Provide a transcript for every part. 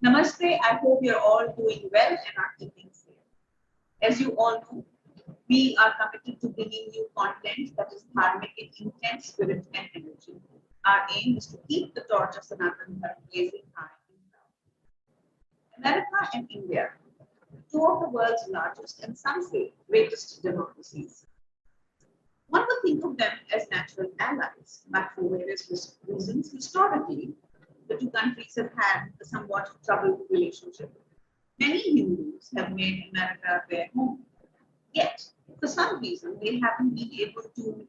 Namaste, I hope you're all doing well and are keeping safe. As you all know, we are committed to bringing you content that is dharmic in intent, spirit, and energy. Our aim is to keep the torch of Sanatan Dharma blazing high and proud. America and India, two of the world's largest and some say greatest democracies. One would think of them as natural allies, but for various reasons, historically, the two countries have had a somewhat troubled relationship. Many Hindus have made America their home, yet, for some reason, they haven't been able to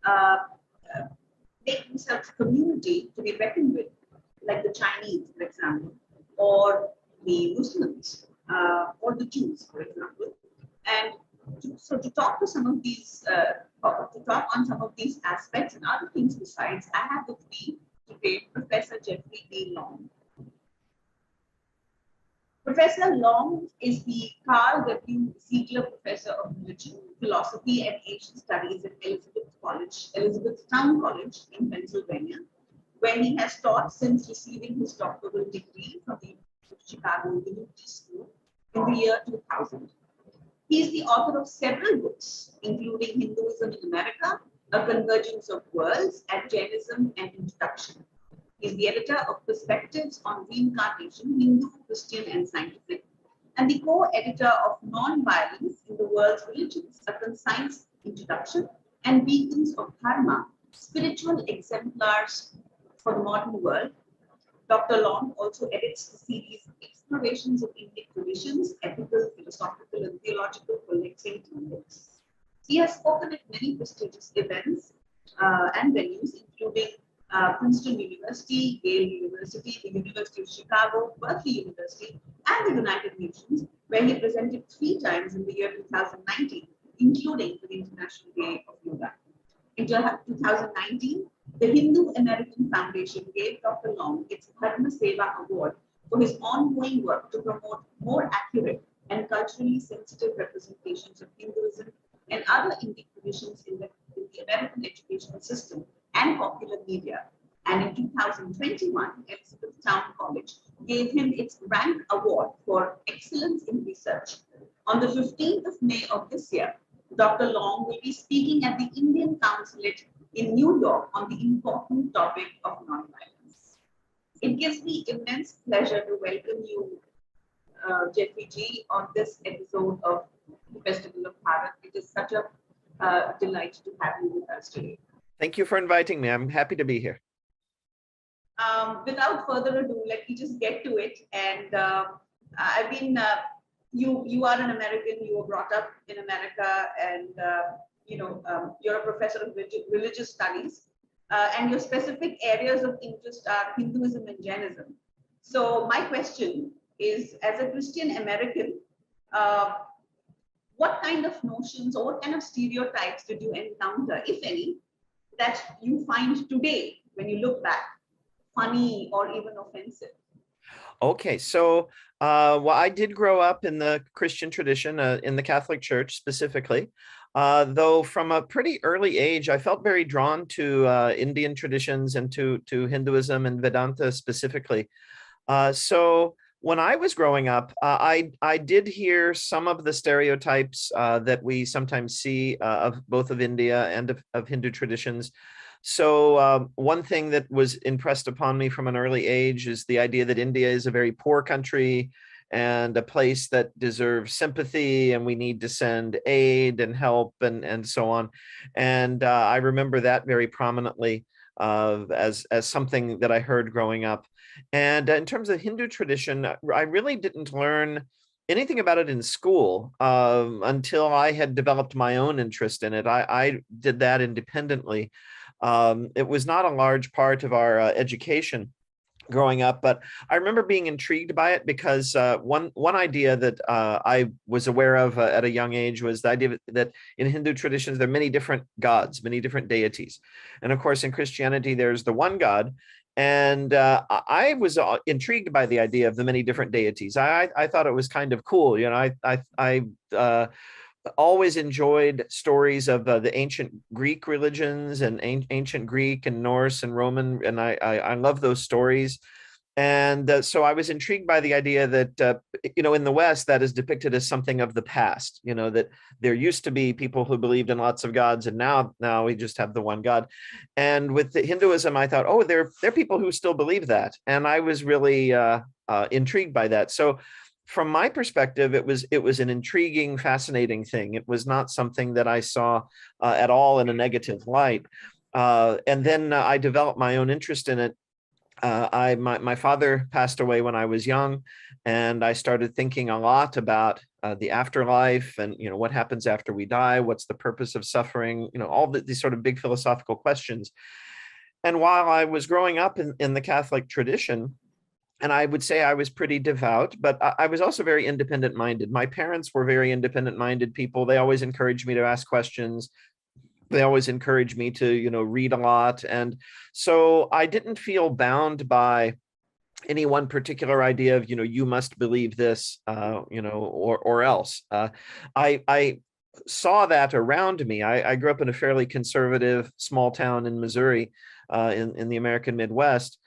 uh, uh, make themselves a community to be reckoned with, like the Chinese, for example, or the Muslims, or the Jews, for example. And to talk to some of these, to talk on some of these aspects and other things besides, I have with me today Professor Jeffrey D. Long. Professor Long is the Carl W. Ziegler Professor of Religion, Philosophy, and Asian Studies at Elizabethtown College in Pennsylvania, where he has taught since receiving his doctoral degree from the University of Chicago Divinity School in the year 2000. He is the author of several books, including Hinduism in America, A Convergence of Worlds, and Jainism and Introduction. He is the editor of Perspectives on Reincarnation, Hindu, Christian, and Scientific, and the co-editor of Non-Violence in the World's Religions, A Concise Introduction, and Beacons of Dharma, Spiritual Exemplars for the Modern World. Dr. Long also edits the series Explorations of Indic Traditions, Ethical, Philosophical, and Theological Collecting Topics. He has spoken at many prestigious events and venues, including Princeton University, Yale University, the University of Chicago, Berkeley University, and the United Nations, where he presented 3 times in the year 2019, including for the International Day of Yoga. In 2019, the Hindu American Foundation gave Dr. Long its Dharma Seva Award for his ongoing work to promote more accurate and culturally sensitive representations of Hinduism and other Indic traditions in the American educational system and popular media. And in 2021, Elizabethtown College gave him its Rank Award for Excellence in Research. On the 15th of May of this year, Dr. Long will be speaking at the Indian Consulate in New York on the important topic of nonviolence. It gives me immense pleasure to welcome you, Jeffrey G, on this episode of the Festival of Bharat. It is such a delight to have you with us today. Thank you for inviting me. I'm happy to be here. Without further ado, let me just get to it. And I've been, you are an American, you were brought up in America, and you're a professor of religious studies, and your specific areas of interest are Hinduism and Jainism. So my question is, as a Christian American, what kind of notions or what kind of stereotypes did you encounter, if any, that you find today, when you look back, funny or even offensive? Okay, so well, I did grow up in the Christian tradition, in the Catholic Church specifically, though from a pretty early age, I felt very drawn to Indian traditions and to Hinduism and Vedanta specifically. So when I was growing up, I did hear some of the stereotypes that we sometimes see of both of India and of Hindu traditions. So one thing that was impressed upon me from an early age is the idea that India is a very poor country and a place that deserves sympathy, and we need to send aid and help and so on. And I remember that very prominently as something that I heard growing up. And in terms of Hindu tradition, I really didn't learn anything about it in school until I had developed my own interest in it. I did that independently. It was not a large part of our education growing up, but I remember being intrigued by it because one idea that I was aware of at a young age was the idea that in Hindu traditions there are many different gods, many different deities, and of course in Christianity there's the one God. And I was intrigued by the idea of the many different deities. I thought it was kind of cool, you know. I always enjoyed stories of the ancient Greek religions and ancient Greek and Norse and Roman, and I love those stories. And so I was intrigued by the idea that, in the West, that is depicted as something of the past, that there used to be people who believed in lots of gods, and now we just have the one God. And with the Hinduism, I thought, oh, there are people who still believe that. And I was really intrigued by that. So from my perspective, it was an intriguing, fascinating thing. It was not something that I saw at all in a negative light. And then I developed my own interest in it. My father passed away when I was young, and I started thinking a lot about the afterlife and what happens after we die, what's the purpose of suffering, all these sort of big philosophical questions. And while I was growing up in the Catholic tradition, and I would say I was pretty devout, but I was also very independent minded. My parents were very independent minded people. They always encouraged me to ask questions. They always encouraged me to read a lot. And so I didn't feel bound by any one particular idea of you must believe this or else. I saw that around me. I grew up in a fairly conservative small town in Missouri, in the American Midwest.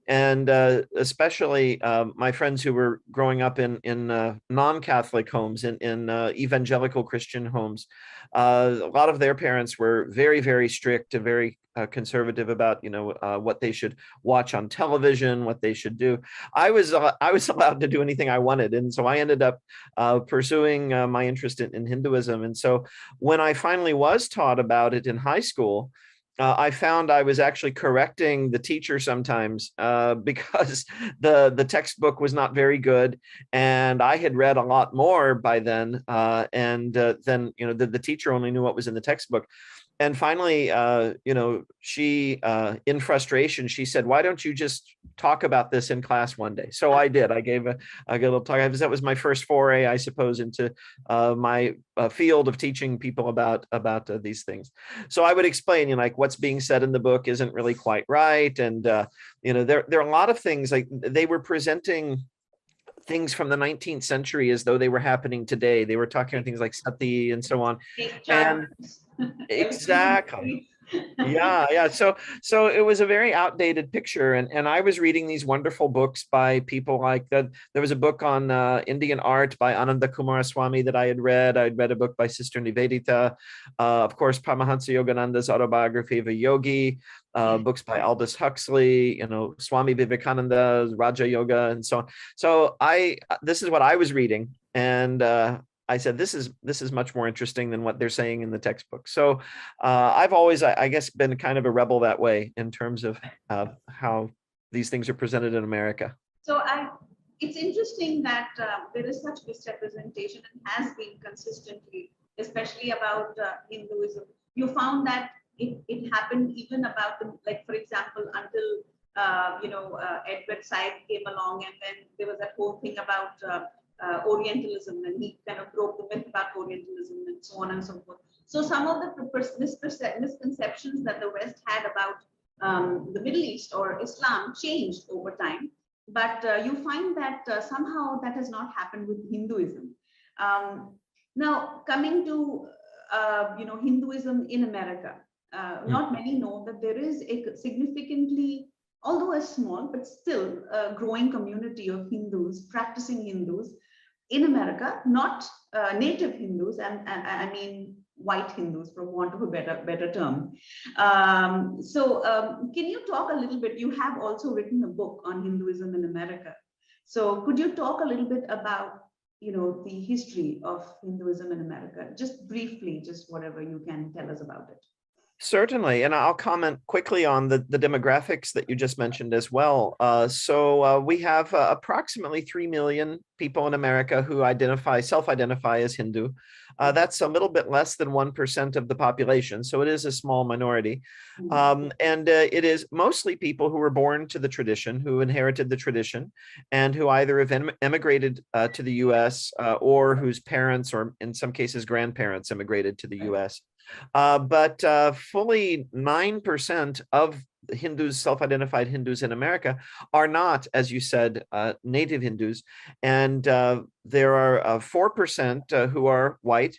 And especially my friends who were growing up in non-Catholic homes, in evangelical Christian homes, a lot of their parents were very, very strict and very conservative about what they should watch on television, what they should do. I was allowed to do anything I wanted, and so I ended up pursuing my interest in Hinduism. And so when I finally was taught about it in high school, I found I was actually correcting the teacher sometimes because the textbook was not very good, and I had read a lot more by then. And then the teacher only knew what was in the textbook. And finally, she, in frustration, she said, "Why don't you just talk about this in class one day?" So I did. I gave a little talk. That was my first foray, I suppose, into my field of teaching people about these things. So I would explain, like what's being said in the book isn't really quite right, and there are a lot of things, like they were presenting things from the 19th century as though they were happening today. They were talking about things like sati and so on. And exactly. Yeah. So it was a very outdated picture, and I was reading these wonderful books by people like that. There was a book on Indian art by Ananda Kumaraswamy that I had read. I'd read a book by Sister Nivedita, of course, Paramahansa Yogananda's autobiography of a yogi, books by Aldous Huxley, Swami Vivekananda's Raja Yoga, and so on. So this is what I was reading, and I said, this is much more interesting than what they're saying in the textbook. So I've always, I guess, been kind of a rebel that way in terms of how these things are presented in America. So it's interesting that there is such misrepresentation and has been consistently, especially about Hinduism. You found that it happened even about like, for example, until Edward Said came along, and then there was that whole thing about Orientalism, and he kind of broke the myth about Orientalism and so on and so forth. So some of the misconceptions that the West had about the Middle East or Islam changed over time, but you find that somehow that has not happened with Hinduism. Now, coming to Hinduism in America, not many know that there is a significantly, although a small but still a growing community of Hindus, practicing Hindus in America, not native Hindus, and I mean white Hindus, for want of a better term. Can you talk a little bit? You have also written a book on Hinduism in America. So could you talk a little bit about the history of Hinduism in America, just briefly, just whatever you can tell us about it? Certainly, and I'll comment quickly on the demographics that you just mentioned as well. We have approximately 3 million people in America who self-identify as Hindu. That's a little bit less than 1% of the population, so it is a small minority. And it is mostly people who were born to the tradition, who inherited the tradition, and who either have emigrated to the US or whose parents, or in some cases grandparents, immigrated to the US. But fully 9% of Hindus, self-identified Hindus in America, are not, as you said, native Hindus. And there are 4% who are white.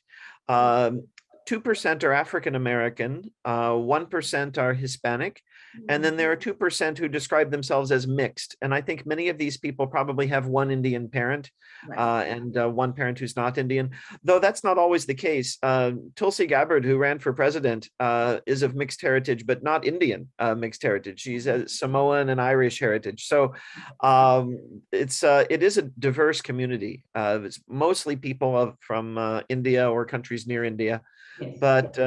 2% are African American, 1% are Hispanic, and then there are 2% who describe themselves as mixed. And I think many of these people probably have one Indian parent and one parent who's not Indian, though that's not always the case. Tulsi Gabbard, who ran for president, is of mixed heritage, but not Indian mixed heritage. She's a Samoan and Irish heritage. So it is a diverse community. It's mostly people from India or countries near India. Yes. But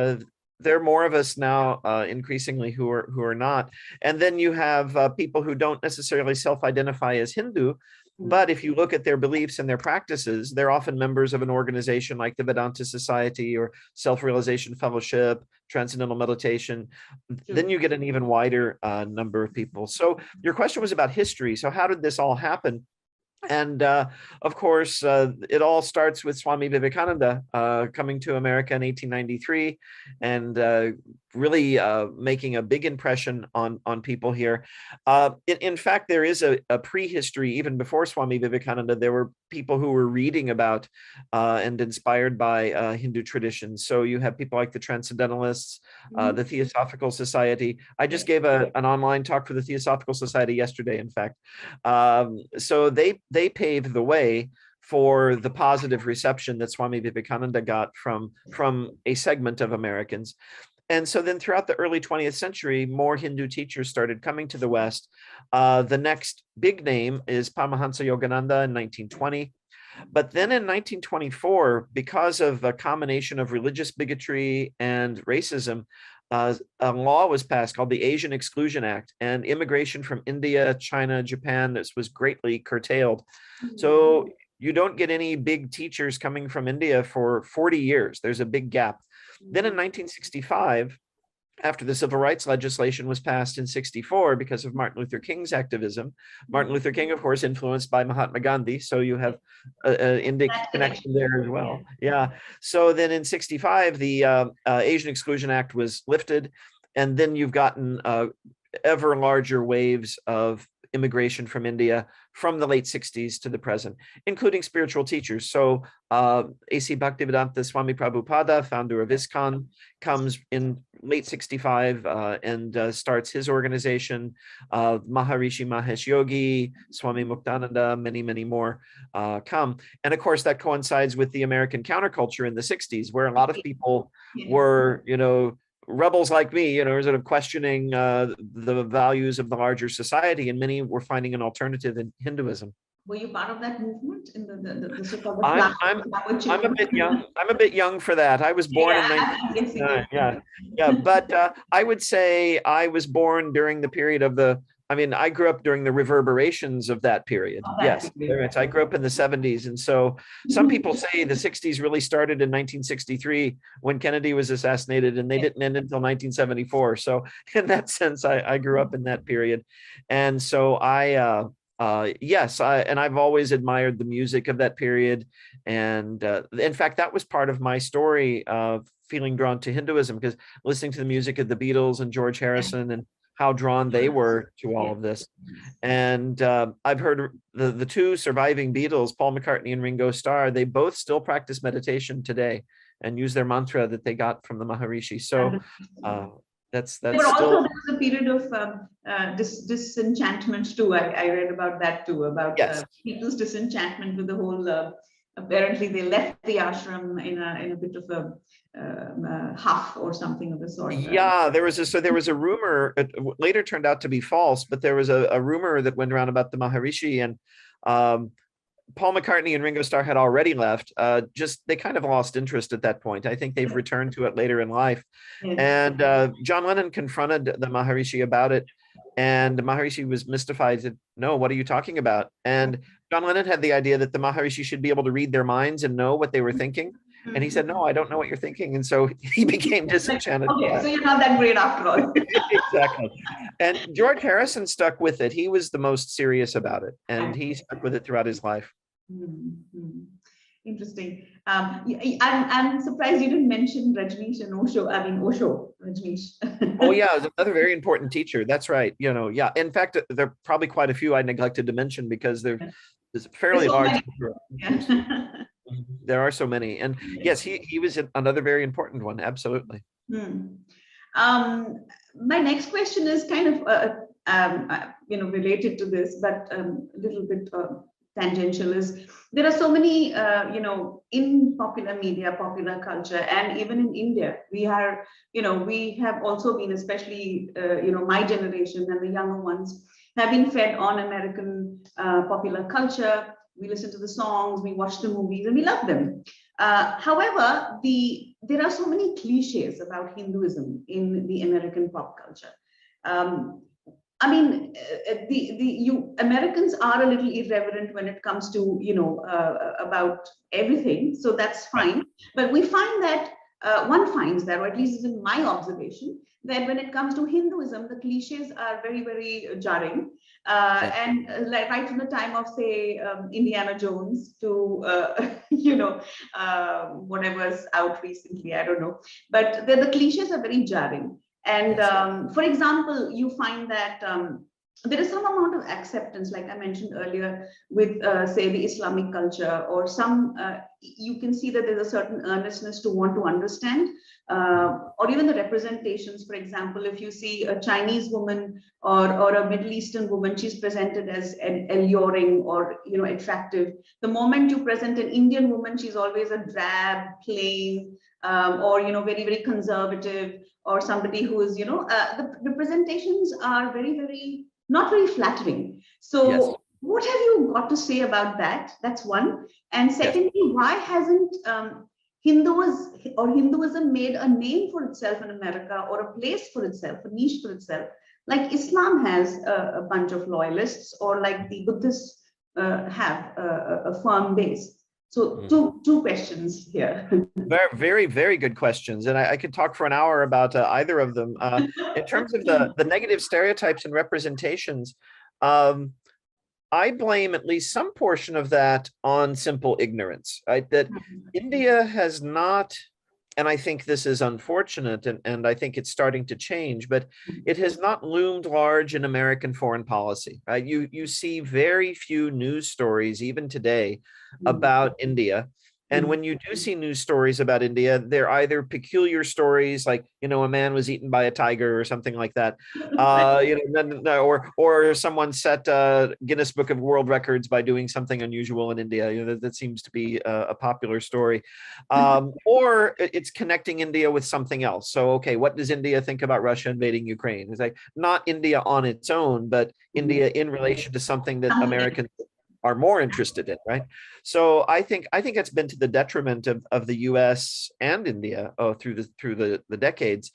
there are more of us now, increasingly, who are not. And then you have people who don't necessarily self-identify as Hindu, but if you look at their beliefs and their practices, they're often members of an organization like the Vedanta Society or Self-Realization Fellowship, Transcendental Meditation. Then you get an even wider number of people. So your question was about history. So how did this all happen? And of course, it all starts with Swami Vivekananda coming to America in 1893 and really making a big impression on people here. In fact, there is a prehistory. Even before Swami Vivekananda, there were people who were reading about and inspired by Hindu traditions. So you have people like the Transcendentalists, the Theosophical Society. I just gave an online talk for the Theosophical Society yesterday, in fact. So they paved the way for the positive reception that Swami Vivekananda got from a segment of Americans. And so then throughout the early 20th century, more Hindu teachers started coming to the West. The next big name is Paramahansa Yogananda in 1920. But then in 1924, because of a combination of religious bigotry and racism, a law was passed called the Asian Exclusion Act, and immigration from India, China, Japan, this was greatly curtailed. So you don't get any big teachers coming from India for 40 years. There's a big gap. Then in 1965, after the civil rights legislation was passed in 64 because of Martin Luther King's activism, Martin Luther King, of course, influenced by Mahatma Gandhi. So you have an Indic connection there as well. Yeah. So then in 65, the Asian Exclusion Act was lifted. And then you've gotten ever larger waves of immigration from India from the late 60s to the present, including spiritual teachers. So A.C. Bhaktivedanta Swami Prabhupada, founder of ISKCON, comes in late 65 and starts his organization. Maharishi Mahesh Yogi, Swami Muktananda, many, many more come. And of course, that coincides with the American counterculture in the 60s, where a lot of people were, rebels like me, sort of questioning the values of the larger society, and many were finding an alternative in Hinduism. Were you part of that movement in the so-called I'm a bit young. I'm a bit young for that. I was born in 1969. Yeah. But I would say I was born during the period of I grew up during the reverberations of that period. Yes, I grew up in the 70s. And so some people say the 60s really started in 1963 when Kennedy was assassinated, and they didn't end until 1974. So in that sense, I grew up in that period. And so I've always admired the music of that period. And in fact, that was part of my story of feeling drawn to Hinduism, because listening to the music of the Beatles and George Harrison and how drawn they were to all of this. And I've heard the two surviving Beatles, Paul McCartney and Ringo Starr, they both still practice meditation today and use their mantra that they got from the Maharishi. So that's but still... also there was a period of disenchantment too. I read about that too, about people's disenchantment with the whole apparently they left the ashram in a bit of a huff or something of the sort. Yeah, there was a rumor, it later turned out to be false, but there was a rumor that went around about the Maharishi, and Paul McCartney and Ringo Starr had already left. They kind of lost interest at that point. I think they've returned to it later in life. And John Lennon confronted the Maharishi about it, and the Maharishi was mystified. Said, "No, what are you talking about?" And John Lennon had the idea that the Maharishi should be able to read their minds and know what they were thinking. And he said, "No, I don't know what you're thinking." And so he became disenchanted. Okay, so you're not that great after all. Exactly. And George Harrison stuck with it. He was the most serious about it, and he stuck with it throughout his life. Interesting. I'm surprised you didn't mention Rajneesh and Osho. Osho, Rajneesh. Oh yeah, another very important teacher. That's right. Yeah. In fact, there are probably quite a few I neglected to mention because they're fairly large. There are so many. And yes, he was another very important one. Absolutely. Hmm. My next question is kind of related to this, but a little bit tangential. Is there are so many in popular media, popular culture, and even in India, we have also been, especially my generation and the younger ones have been fed on American popular culture. We listen to the songs, we watch the movies, and we love them. However, there are so many cliches about Hinduism in the American pop culture. Um, I mean, you Americans are a little irreverent when it comes to about everything, so that's fine. But we find that one finds that, or at least is in my observation, that when it comes to Hinduism, the cliches are very, very jarring. And like right from the time of, say, Indiana Jones to whatever's out recently, I don't know, but the cliches are very jarring. And for example, you find that there is some amount of acceptance, like I mentioned earlier, with say the Islamic culture, or some you can see that there's a certain earnestness to want to understand, or even the representations. For example, if you see a Chinese woman or a Middle Eastern woman, she's presented as alluring or attractive. The moment you present an Indian woman, she's always a drab, plain, or very, very conservative, or somebody who is the representations are very, very not very flattering. So what have you got to say about that? That's one. And secondly, why hasn't Hinduism made a name for itself in America, or a place for itself, a niche for itself, like Islam has a bunch of loyalists, or like the Buddhists have a firm base? So two questions here. Very, very, very good questions. And I could talk for an hour about either of them. In terms of the negative stereotypes and representations, I blame at least some portion of that on simple ignorance, right? That India has not, and I think this is unfortunate, and I think it's starting to change, but it has not loomed large in American foreign policy, right? You see very few news stories, even today, about India. And when you do see news stories about India, they're either peculiar stories, like a man was eaten by a tiger or something like that, or someone set Guinness Book of World Records by doing something unusual in India. That seems to be a popular story, or it's connecting India with something else. So, okay, what does India think about Russia invading Ukraine? It's like not India on its own, but India in relation to something that Americans are more interested in, right? So I think it's been to the detriment of the U.S. and India through the decades.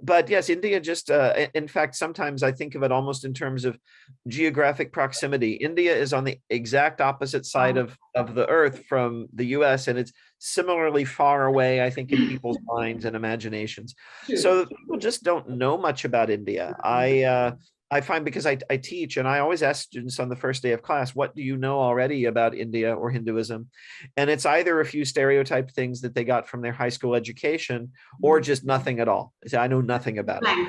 But yes, India just, in fact, sometimes I think of it almost in terms of geographic proximity. India is on the exact opposite side of the earth from the U.S., and it's similarly far away, I think, in people's minds and imaginations. So people just don't know much about India. I find, because I teach, and I always ask students on the first day of class, what do you know already about India or Hinduism? And it's either a few stereotype things that they got from their high school education, or just nothing at all. They say, I know nothing about it.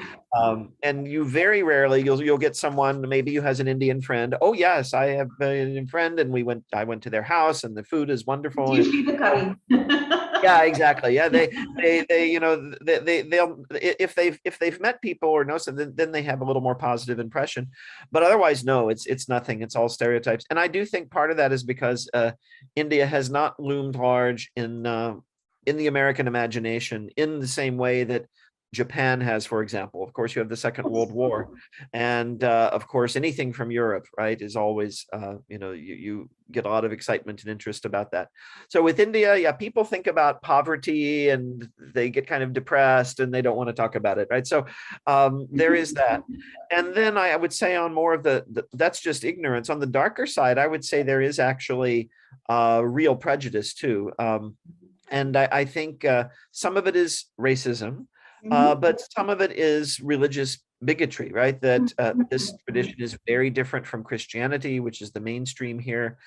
And you very rarely, you'll get someone, maybe who has an Indian friend. Oh yes, I have an Indian friend, and I went to their house, and the food is wonderful. It's usually the curry. Yeah, exactly. Yeah, they'll if they've met people or know something, then they have a little more positive impression. But otherwise, no, it's nothing. It's all stereotypes. And I do think part of that is because India has not loomed large in the American imagination in the same way that Japan has, for example. Of course, you have the Second World War, and of course, anything from Europe, right, is always, you get a lot of excitement and interest about that. So with India, yeah, people think about poverty and they get kind of depressed and they don't want to talk about it, right? So there is that. And then I would say on more of that's just ignorance. On the darker side, I would say there is actually real prejudice too. And I think some of it is racism. But some of it is religious bigotry, right? That this tradition is very different from Christianity, which is the mainstream here.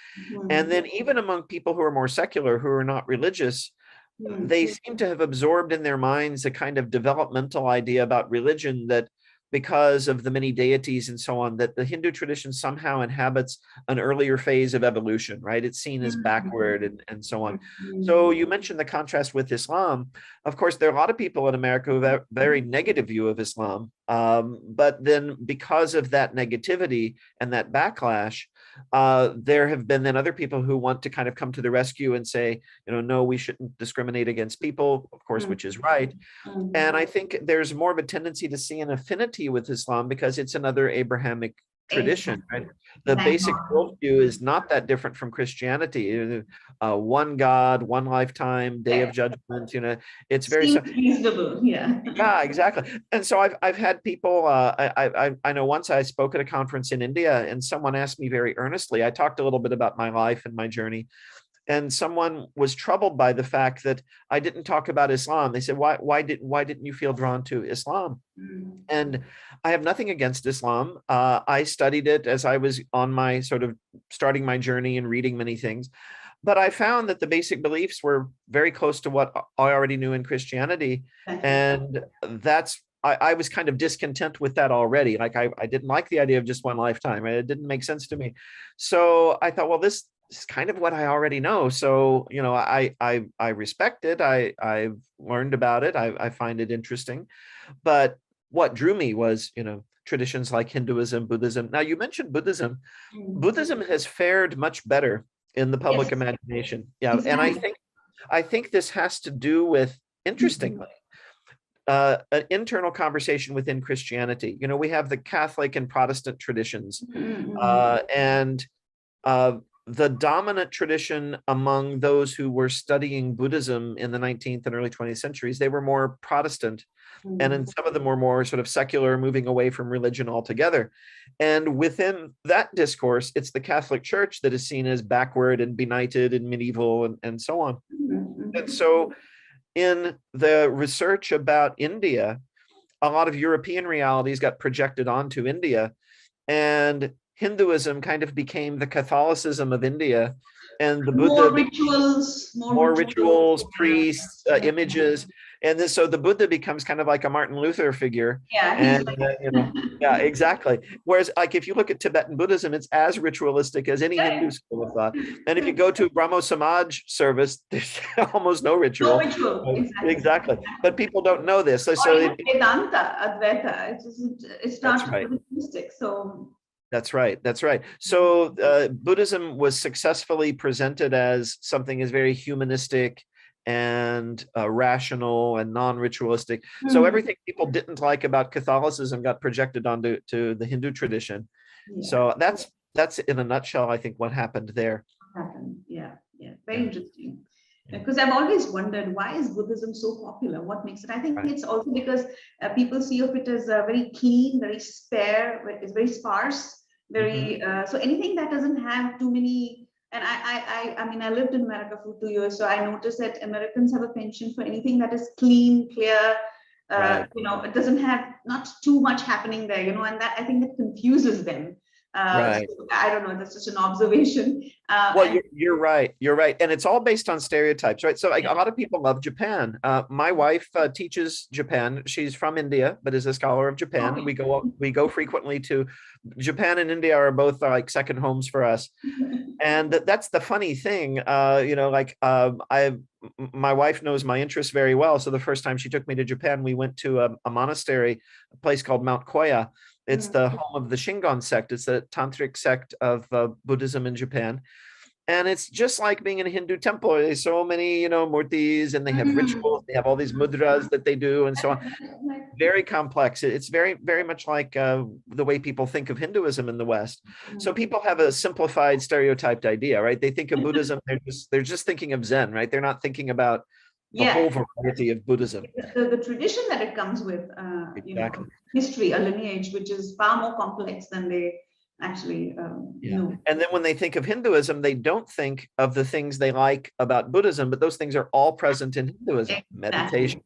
And then even among people who are more secular, who are not religious, they seem to have absorbed in their minds a kind of developmental idea about religion that because of the many deities and so on, that the Hindu tradition somehow inhabits an earlier phase of evolution, right? It's seen as backward and so on. So you mentioned the contrast with Islam. Of course, there are a lot of people in America who have a very negative view of Islam. But then because of that negativity and that backlash, there have been then other people who want to kind of come to the rescue and say, no, we shouldn't discriminate against people, of course, which is right. And I think there's more of a tendency to see an affinity with Islam because it's another Abrahamic tradition, right? The basic worldview is not that different from Christianity. One God, one lifetime, day of judgment. It's very reasonable. Yeah, exactly. And so I've had people. I know once I spoke at a conference in India, and someone asked me very earnestly. I talked a little bit about my life and my journey. And someone was troubled by the fact that I didn't talk about Islam. They said, why didn't you feel drawn to Islam? And I have nothing against Islam. I studied it as I was on my sort of starting my journey and reading many things. But I found that the basic beliefs were very close to what I already knew in Christianity. And I was kind of discontent with that already. Like I didn't like the idea of just one lifetime. It didn't make sense to me. So I thought, well, this is kind of what I already know. So, I respect it. I've learned about it. I find it interesting. But what drew me was, traditions like Hinduism, Buddhism. Now, you mentioned Buddhism. Buddhism has fared much better in the public imagination. Yeah. Exactly. And I think this has to do with, interestingly, an internal conversation within Christianity. We have the Catholic and Protestant traditions, and the dominant tradition among those who were studying Buddhism in the 19th and early 20th centuries, they were more Protestant. And then some of them were more sort of secular, moving away from religion altogether. And within that discourse, it's the Catholic Church that is seen as backward and benighted and medieval and so on. And so in the research about India, a lot of European realities got projected onto India, and Hinduism kind of became the Catholicism of India, and the Buddha more rituals, priests, images, and this. So the Buddha becomes kind of like a Martin Luther figure. Yeah, yeah, exactly. Whereas, like if you look at Tibetan Buddhism, it's as ritualistic as any Hindu school of thought. And if you go to Brahmo Samaj service, there's almost no ritual. No ritual, exactly. But people don't know this. So Vedanta, Advaita, it's not ritualistic. So. That's right. So Buddhism was successfully presented as something as very humanistic and rational and non-ritualistic. So everything people didn't like about Catholicism got projected onto the Hindu tradition. So that's in a nutshell, I think, what happened there. Yeah. Very interesting. Because I've always wondered, why is Buddhism so popular? What makes it? I think it's also because people see of it as very clean, very spare, it's very sparse. Very so anything that doesn't have too many, and I mean, I lived in America for 2 years, so I noticed that Americans have a penchant for anything that is clean, clear. It doesn't have not too much happening there, and that I think that confuses them. So I don't know, that's just an observation. Well, you're right. And it's all based on stereotypes, right? So like a lot of people love Japan. My wife teaches Japan. She's from India, but is a scholar of Japan. Okay. We go frequently to Japan and India are both like second homes for us. And that's the funny thing. My wife knows my interests very well. So the first time she took me to Japan, we went to a monastery, a place called Mount Koya. It's the home of the Shingon sect. It's the tantric sect of Buddhism in Japan. And it's just like being in a Hindu temple. There's so many, murtis, and they have rituals. They have all these mudras that they do and so on. Very complex. It's very, very much like the way people think of Hinduism in the West. So people have a simplified, stereotyped idea, right? They think of Buddhism, they're just thinking of Zen, right? They're not thinking about the whole variety of Buddhism. The tradition that it comes with, history, a lineage, which is far more complex than they actually know. And then when they think of Hinduism, they don't think of the things they like about Buddhism, but those things are all present in Hinduism. Meditation,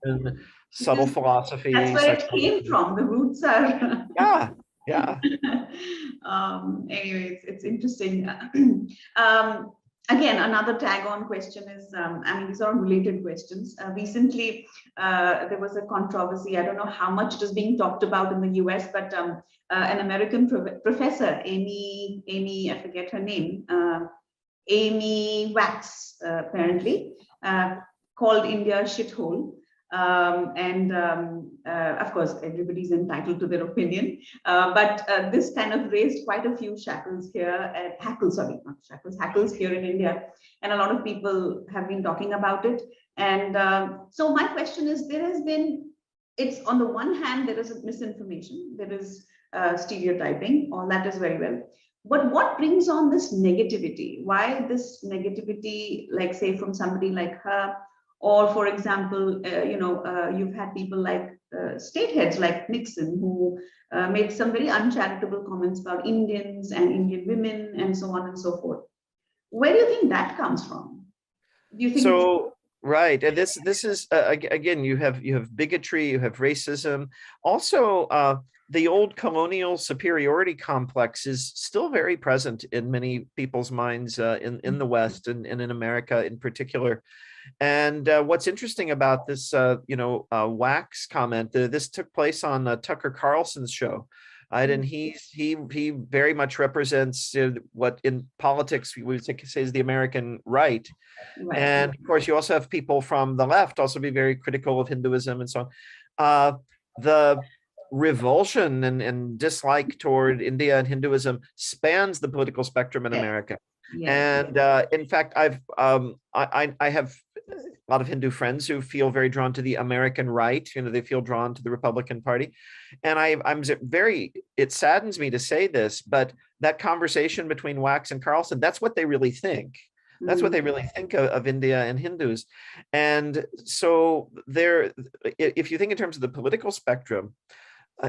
subtle philosophy. That's where it came from. The roots are. Yeah. Anyway, it's interesting. again, another tag-on question is, I mean, these are related questions. Recently, there was a controversy. I don't know how much it is being talked about in the US, but an American professor, I forget her name, Amy Wax, apparently, called India a shithole. Of course, everybody's entitled to their opinion. But this kind of raised quite a few hackles here, hackles here in India. And a lot of people have been talking about it. And so my question is, it's on the one hand, there is misinformation, there is stereotyping, all that is very well. But what brings on this negativity? Why this negativity, like say from somebody like her, or for example, you've had people like state heads like Nixon who made some very uncharitable comments about Indians and Indian women and so on and so forth. Where do you think that comes from? Do you think so? Right, and this is again, you have bigotry, you have racism, also the old colonial superiority complex is still very present in many people's minds in the West and in America in particular. And what's interesting about this, Wax comment, this took place on Tucker Carlson's show. And he very much represents what in politics we would say is the American right. Right. And of course, you also have people from the left also be very critical of Hinduism and so on. The revulsion and dislike toward India and Hinduism spans the political spectrum in America. And in fact, I have a lot of Hindu friends who feel very drawn to the American right. They feel drawn to the Republican Party. And it saddens me to say this, but that conversation between Wax and Carlson, that's what they really think. That's what they really think of India and Hindus. And so if you think in terms of the political spectrum,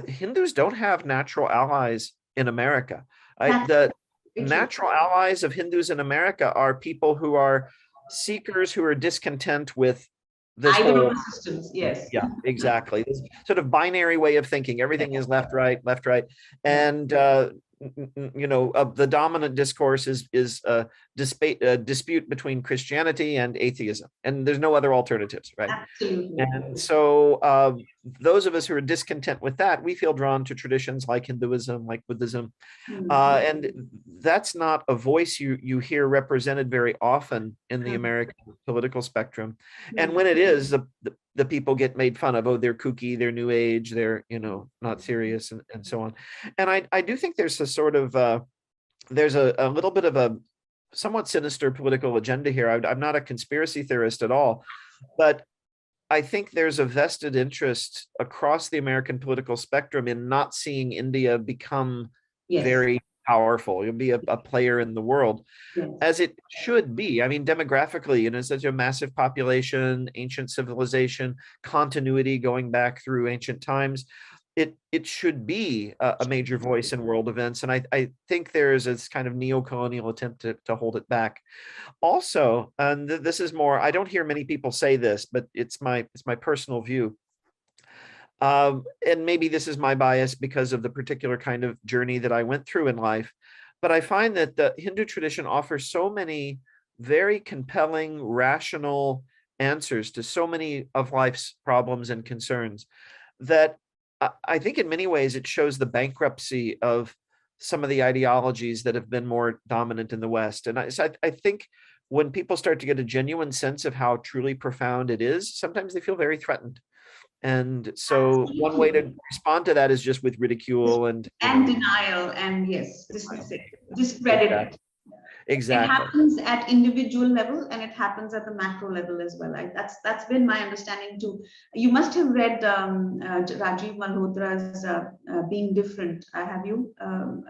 Hindus don't have natural allies in America. The natural allies of Hindus in America are people who are seekers, who are discontent with this whole systems. Yes. Yeah, exactly. This sort of binary way of thinking. Everything is left, right, and the dominant discourse is a dispute between Christianity and atheism, and there's no other alternatives, right? Absolutely. And so those of us who are discontent with that, we feel drawn to traditions like Hinduism, like Buddhism, and that's not a voice you hear represented very often in the American political spectrum. And when it is, the people get made fun of. Oh, they're kooky, they're new age, they're not serious, and so on. And I do think there's a sort of there's a little bit of a somewhat sinister political agenda here. I'm not a conspiracy theorist at all, but I think there's a vested interest across the American political spectrum in not seeing India become very powerful. You'll be a player in the world, as it should be. I mean, demographically, such a massive population, ancient civilization, continuity going back through ancient times. It should be a major voice in world events. And I think there's this kind of neo-colonial attempt to hold it back. Also, and this is more, I don't hear many people say this, but it's my personal view. And maybe this is my bias because of the particular kind of journey that I went through in life. But I find that the Hindu tradition offers so many very compelling, rational answers to so many of life's problems and concerns that I think in many ways it shows the bankruptcy of some of the ideologies that have been more dominant in the West. And I think when people start to get a genuine sense of how truly profound it is, sometimes they feel very threatened. And so one way to respond to that is just with ridicule and denial and discredit. Exactly. It happens at individual level and it happens at the macro level as well. That's been my understanding too. You must have read Rajiv Malhotra's Being Different. Have you?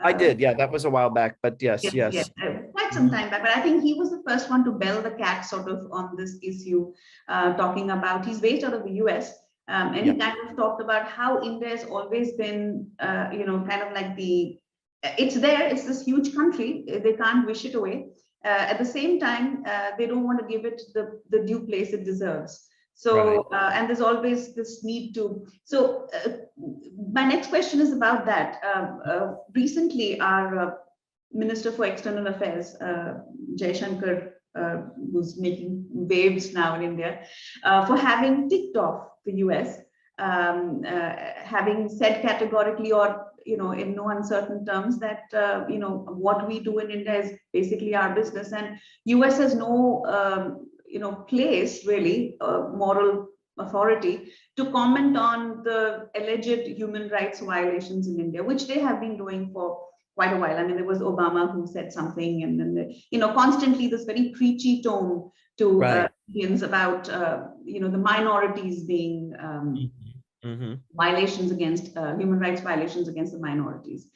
I did. Yeah, that was a while back, but yes. Quite some time back. But I think he was the first one to bell the cat sort of on this issue, talking about, he's based out of the US. And he kind of talked about how India has always been, kind of like it's there, it's this huge country, they can't wish it away. At the same time, they don't want to give it the due place it deserves. So, and there's always this need to. So, my next question is about that. Recently, our Minister for External Affairs, Jaishankar, who's making waves now in India, for having ticked off the US, having said categorically or in no uncertain terms that what we do in India is basically our business, and US has no place really, moral authority to comment on the alleged human rights violations in India, which they have been doing for quite a while. I mean, there was Obama who said something, and then constantly this very preachy tone to Right. Indians about the minorities being violations against human rights violations against the minorities.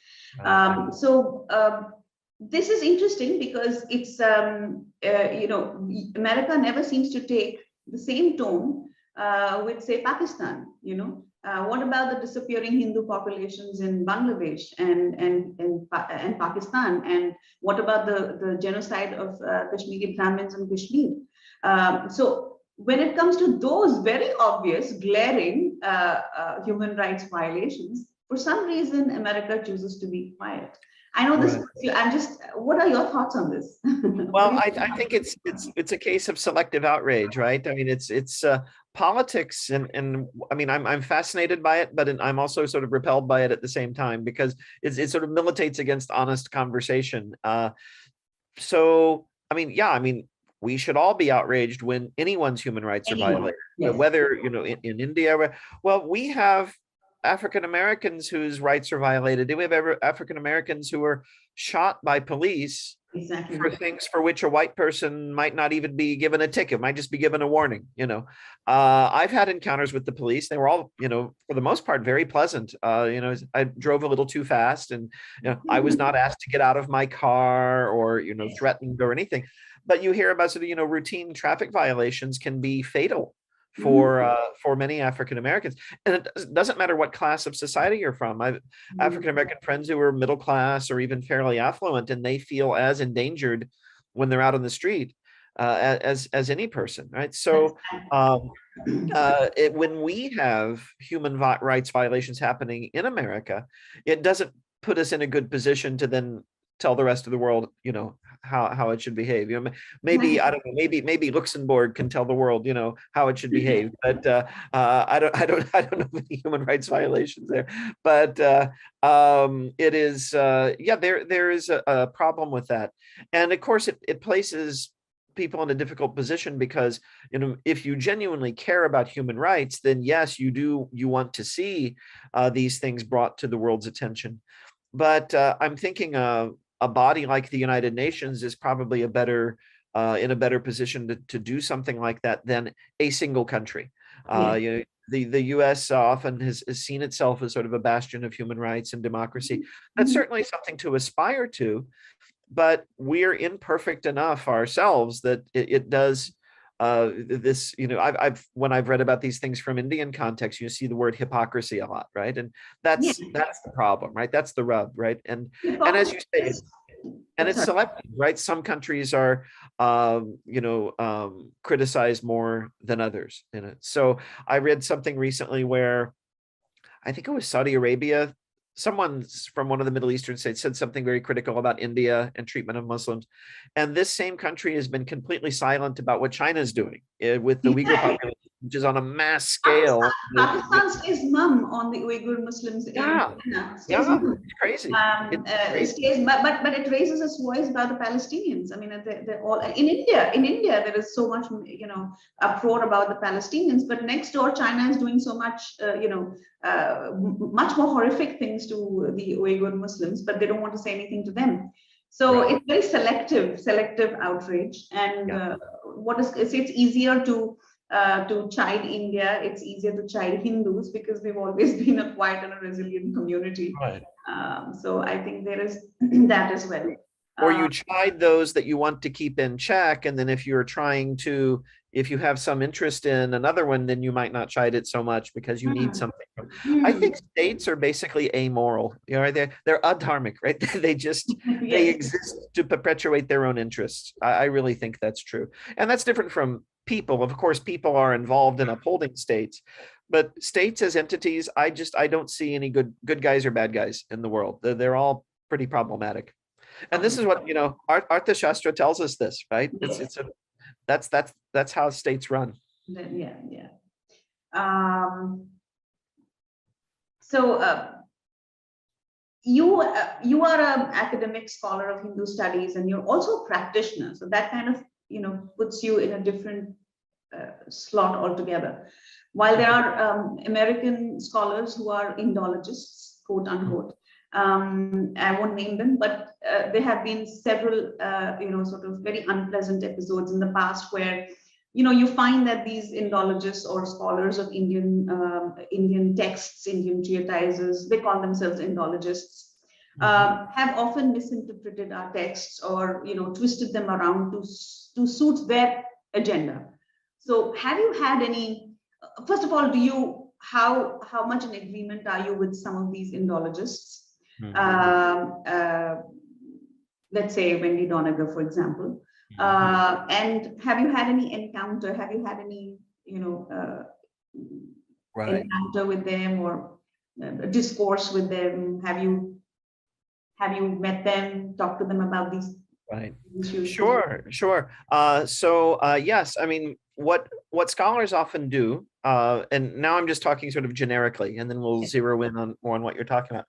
This is interesting because it's America never seems to take the same tone with, say, Pakistan. What about the disappearing Hindu populations in Bangladesh and Pakistan? And what about the genocide of Kashmiri Brahmins in Kashmir? So when it comes to those very obvious, glaring human rights violations, for some reason, America chooses to be quiet. I know this. Right. What are your thoughts on this? Well, I think it's a case of selective outrage, right? I mean, it's politics, and I mean, I'm fascinated by it, but I'm also sort of repelled by it at the same time, because it sort of militates against honest conversation. So, I mean, yeah, I mean, we should all be outraged when anyone's human rights are violated, yes. Whether in India. Well, we have African Americans whose rights are violated. We have African Americans who are shot by police for things for which a white person might not even be given a ticket, might just be given a warning. I've had encounters with the police. They were all, for the most part, very pleasant. I drove a little too fast, and I was not asked to get out of my car or threatened or anything. But you hear about sort of routine traffic violations can be fatal for many African Americans, and it doesn't matter what class of society you're from. I've African American friends who are middle class or even fairly affluent, and they feel as endangered when they're out on the street as any person, right? So when we have human rights violations happening in America, it doesn't put us in a good position to then tell the rest of the world, how it should behave. Maybe I don't know. Maybe Luxembourg can tell the world, how it should behave. But I don't know the human rights violations there. But it is there is a problem with that, and of course it places people in a difficult position, because if you genuinely care about human rights, then yes, you want to see these things brought to the world's attention. But I'm thinking a body like the United Nations is probably in a better position to do something like that than a single country. The US often has seen itself as sort of a bastion of human rights and democracy. That's certainly something to aspire to, but we're imperfect enough ourselves that it does this, when I've read about these things from Indian context, you see the word hypocrisy a lot, right? And that's the problem, right? That's the rub, right? And as you say, it's selective, right? Some countries are, criticized more than others in it. So I read something recently where I think it was Saudi Arabia. Someone from one of the Middle Eastern states said something very critical about India and treatment of Muslims. And this same country has been completely silent about what China is doing with the Uyghur population, which is on a mass scale. Pakistan stays mum on the Uyghur Muslims. It's crazy. It's crazy. But it raises its voice about the Palestinians. I mean, they're all in India. In India, there is so much, uproar about the Palestinians. But next door, China is doing so much, much more horrific things to the Uyghur Muslims, but they don't want to say anything to them. So it's very selective outrage. And it's easier to chide India. It's easier to chide Hindus because we've always been a quiet and a resilient community. Right. So I think there is that as well. Or you chide those that you want to keep in check, and then if you have some interest in another one, then you might not chide it so much because you need something. I think states are basically amoral. They're adharmic, right? They just they exist to perpetuate their own interests. I really think that's true, and that's different from people. Of course, people are involved in upholding states, but states as entities, I don't see any good guys or bad guys in the world. They're all pretty problematic. And this is what, Artha Shastra tells us this, right? Yes. That's how states run. Yeah, yeah. So you are an academic scholar of Hindu studies, and you're also a practitioner. So that kind of puts you in a different slot altogether. While there are American scholars who are Indologists, quote unquote, I won't name them, but there have been several, sort of very unpleasant episodes in the past where, you find that these Indologists or scholars of Indian texts, Indian treatises, they call themselves Indologists, have often misinterpreted our texts or, twisted them around to suit their agenda. So have you had any, first of all, how much in agreement are you with some of these Indologists? Let's say Wendy Doniger, for example. And have you had any encounter? Have you had any, Right. encounter with them or discourse with them? Have you met them, talked to them about these Right. issues? Sure. Yes, I mean, what scholars often do, and now I'm just talking sort of generically, and then we'll zero in on more on what you're talking about.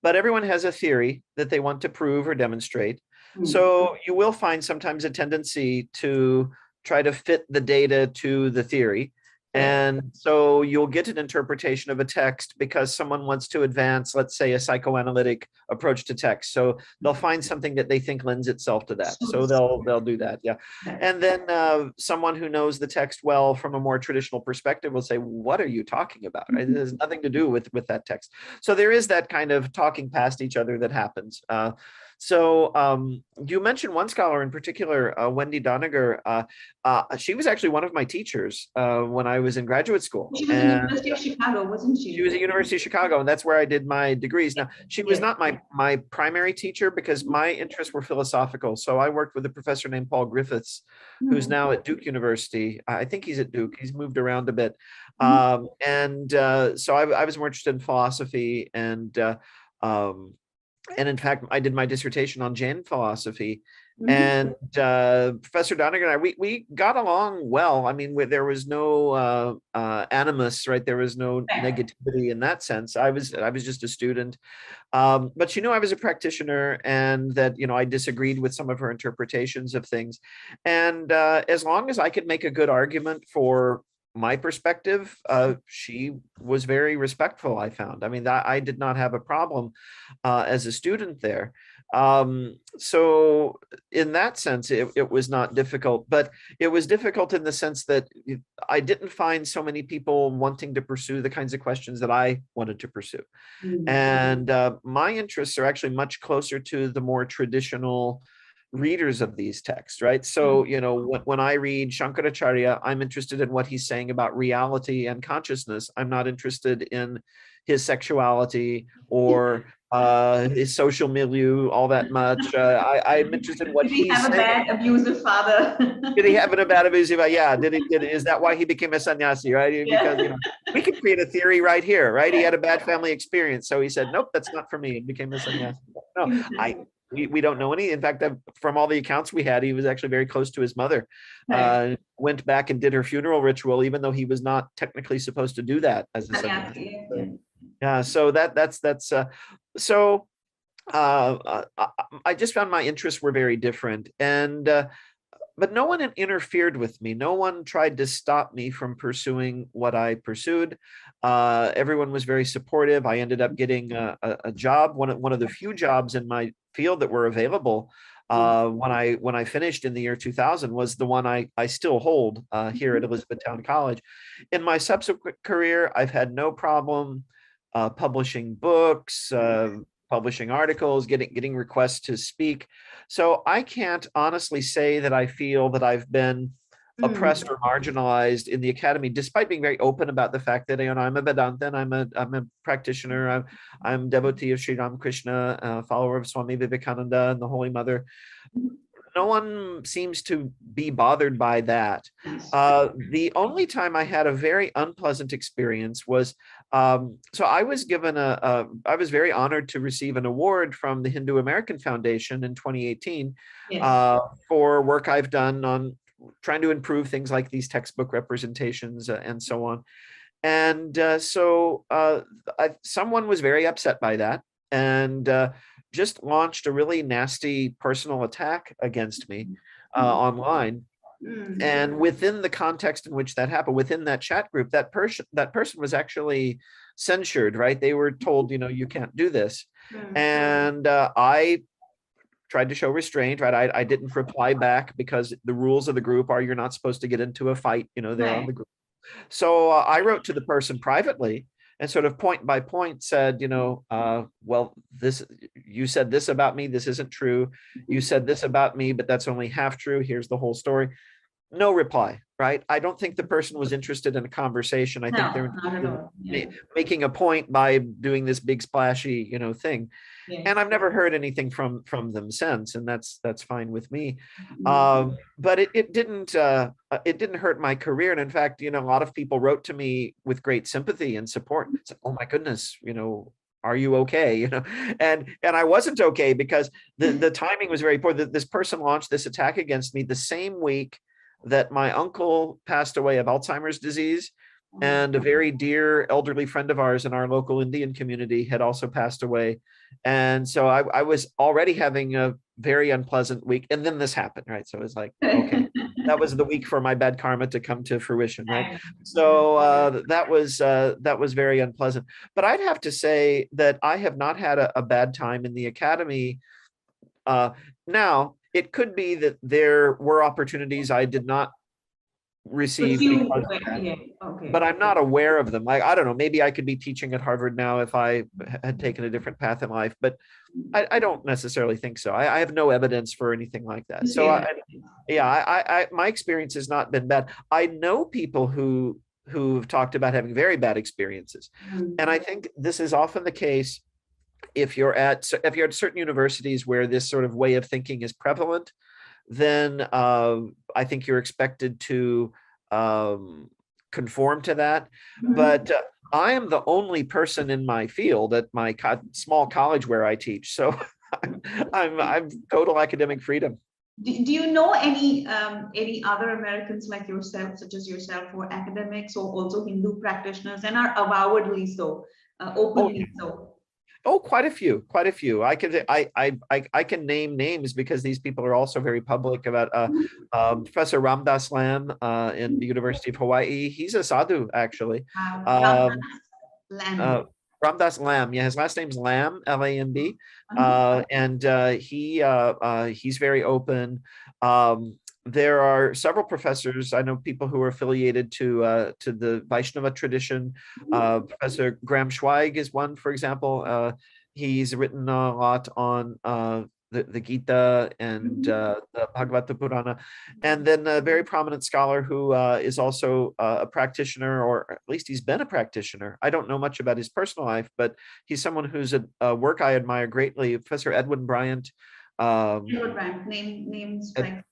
But everyone has a theory that they want to prove or demonstrate. So you will find sometimes a tendency to try to fit the data to the theory. And so you'll get an interpretation of a text because someone wants to advance, let's say, a psychoanalytic approach to text. So they'll find something that they think lends itself to that. So they'll do that. Yeah. And then someone who knows the text well from a more traditional perspective will say, what are you talking about? Right? It has nothing to do with that text. So there is that kind of talking past each other that happens. You mentioned one scholar in particular, Wendy Doniger. She was actually one of my teachers when I was in graduate school. She was at the University of Chicago, wasn't she? She was at University of Chicago, and that's where I did my degrees. Now, she was not my primary teacher because my interests were philosophical. So I worked with a professor named Paul Griffiths, who's now at Duke University. I think he's at Duke. He's moved around a bit. So I was more interested in philosophy and in fact, I did my dissertation on Jain philosophy. And Professor Doniger and I, we got along well. I mean, there was no animus, right? There was no negativity in that sense. I was just a student, but she knew I was a practitioner, and that I disagreed with some of her interpretations of things. And as long as I could make a good argument for my perspective, she was very respectful, I found. I mean, I did not have a problem as a student there. So in that sense, it was not difficult, but it was difficult in the sense that I didn't find so many people wanting to pursue the kinds of questions that I wanted to pursue. And my interests are actually much closer to the more traditional readers of these texts, right? So, when I read Shankaracharya, I'm interested in what he's saying about reality and consciousness. I'm not interested in his sexuality or his social milieu all that much. I'm interested in what he's saying. Did he have a bad, abusive father? Did he have a bad abusive? Yeah. Is that why he became a sannyasi, right? Because we could create a theory right here, right? He had a bad family experience, so he said, "Nope, that's not for me," and became a sannyasi. No, we don't know any. In fact, from all the accounts we had, he was actually very close to his mother. Went back and did her funeral ritual, even though he was not technically supposed to do that as a sannyasi. Yeah. So I just found my interests were very different, and but no one interfered with me. No one tried to stop me from pursuing what I pursued. Everyone was very supportive. I ended up getting a job, one of the few jobs in my field that were available when I finished in the year 2000 was the one I still hold here at Elizabethtown College. In my subsequent career, I've had no problem publishing books, publishing articles, getting requests to speak. So I can't honestly say that I feel that I've been oppressed or marginalized in the academy, despite being very open about the fact that I'm a Vedanta and I'm a practitioner. I'm devotee of Sri Ramakrishna, follower of Swami Vivekananda and the Holy Mother. no one seems to be bothered by that. The only time I had a very unpleasant experience was, so I was given I was very honored to receive an award from the Hindu American Foundation in 2018 Yes. for work I've done on trying to improve things like these textbook representations and so on. And someone was very upset by that and just launched a really nasty personal attack against me online. Mm. And within the context in which that happened, within that chat group, that person was actually censured, right? They were told, you can't do this. Mm. And I tried to show restraint, right? I didn't reply back because the rules of the group are you're not supposed to get into a fight, there on Right. the group. So I wrote to the person privately and sort of point by point said, well, you said this about me. This isn't true. You said this about me, but that's only half true. Here's the whole story. No reply, right? I don't think the person was interested in a conversation. I think they're No, not at all. Yeah. making a point by doing this big splashy, thing. Yes. And I've never heard anything from them since, and that's fine with me. Mm. But it didn't hurt my career. And in fact, a lot of people wrote to me with great sympathy and support. It's like, oh my goodness, are you okay? And I wasn't okay because the timing was very poor. This person launched this attack against me the same week that my uncle passed away of Alzheimer's disease. And a very dear elderly friend of ours in our local Indian community had also passed away. And so I was already having a very unpleasant week. And then this happened, right? So it was like, okay, that was the week for my bad karma to come to fruition, right? So that was very unpleasant. But I'd have to say that I have not had a bad time in the academy. Now, it could be that there were opportunities I did not receive because of that, Yeah. Okay. but I'm not aware of them. Like, I don't know, maybe I could be teaching at Harvard now if I had taken a different path in life, but I don't necessarily think so. I have no evidence for anything like that. So my experience has not been bad. I know people who've talked about having very bad experiences. Mm. And I think this is often the case if you're at certain universities where this sort of way of thinking is prevalent, then I think you're expected to conform to that. Mhm. But I am the only person in my field at my small college where I teach, so I'm total academic freedom. Do you know any other Americans like yourself, such as yourself, who are academics or also Hindu practitioners and are avowedly so, openly so? Oh, quite a few. I can name names because these people are also very public about Professor Ramdas Lam in the University of Hawaii. He's a sadhu, actually. Ramdas Lam. Ramdas Lam, yeah, his last name's Lam, Lamb, and he's very open. There are several professors. I know people who are affiliated to the Vaishnava tradition. Professor Graham Schweig is one, for example. He's written a lot on the Gita and the Bhagavata Purana. And then a very prominent scholar who is also a practitioner, or at least he's been a practitioner. I don't know much about his personal life, but he's someone whose work I admire greatly. Professor Edwin Bryant. Edward Bryant, names like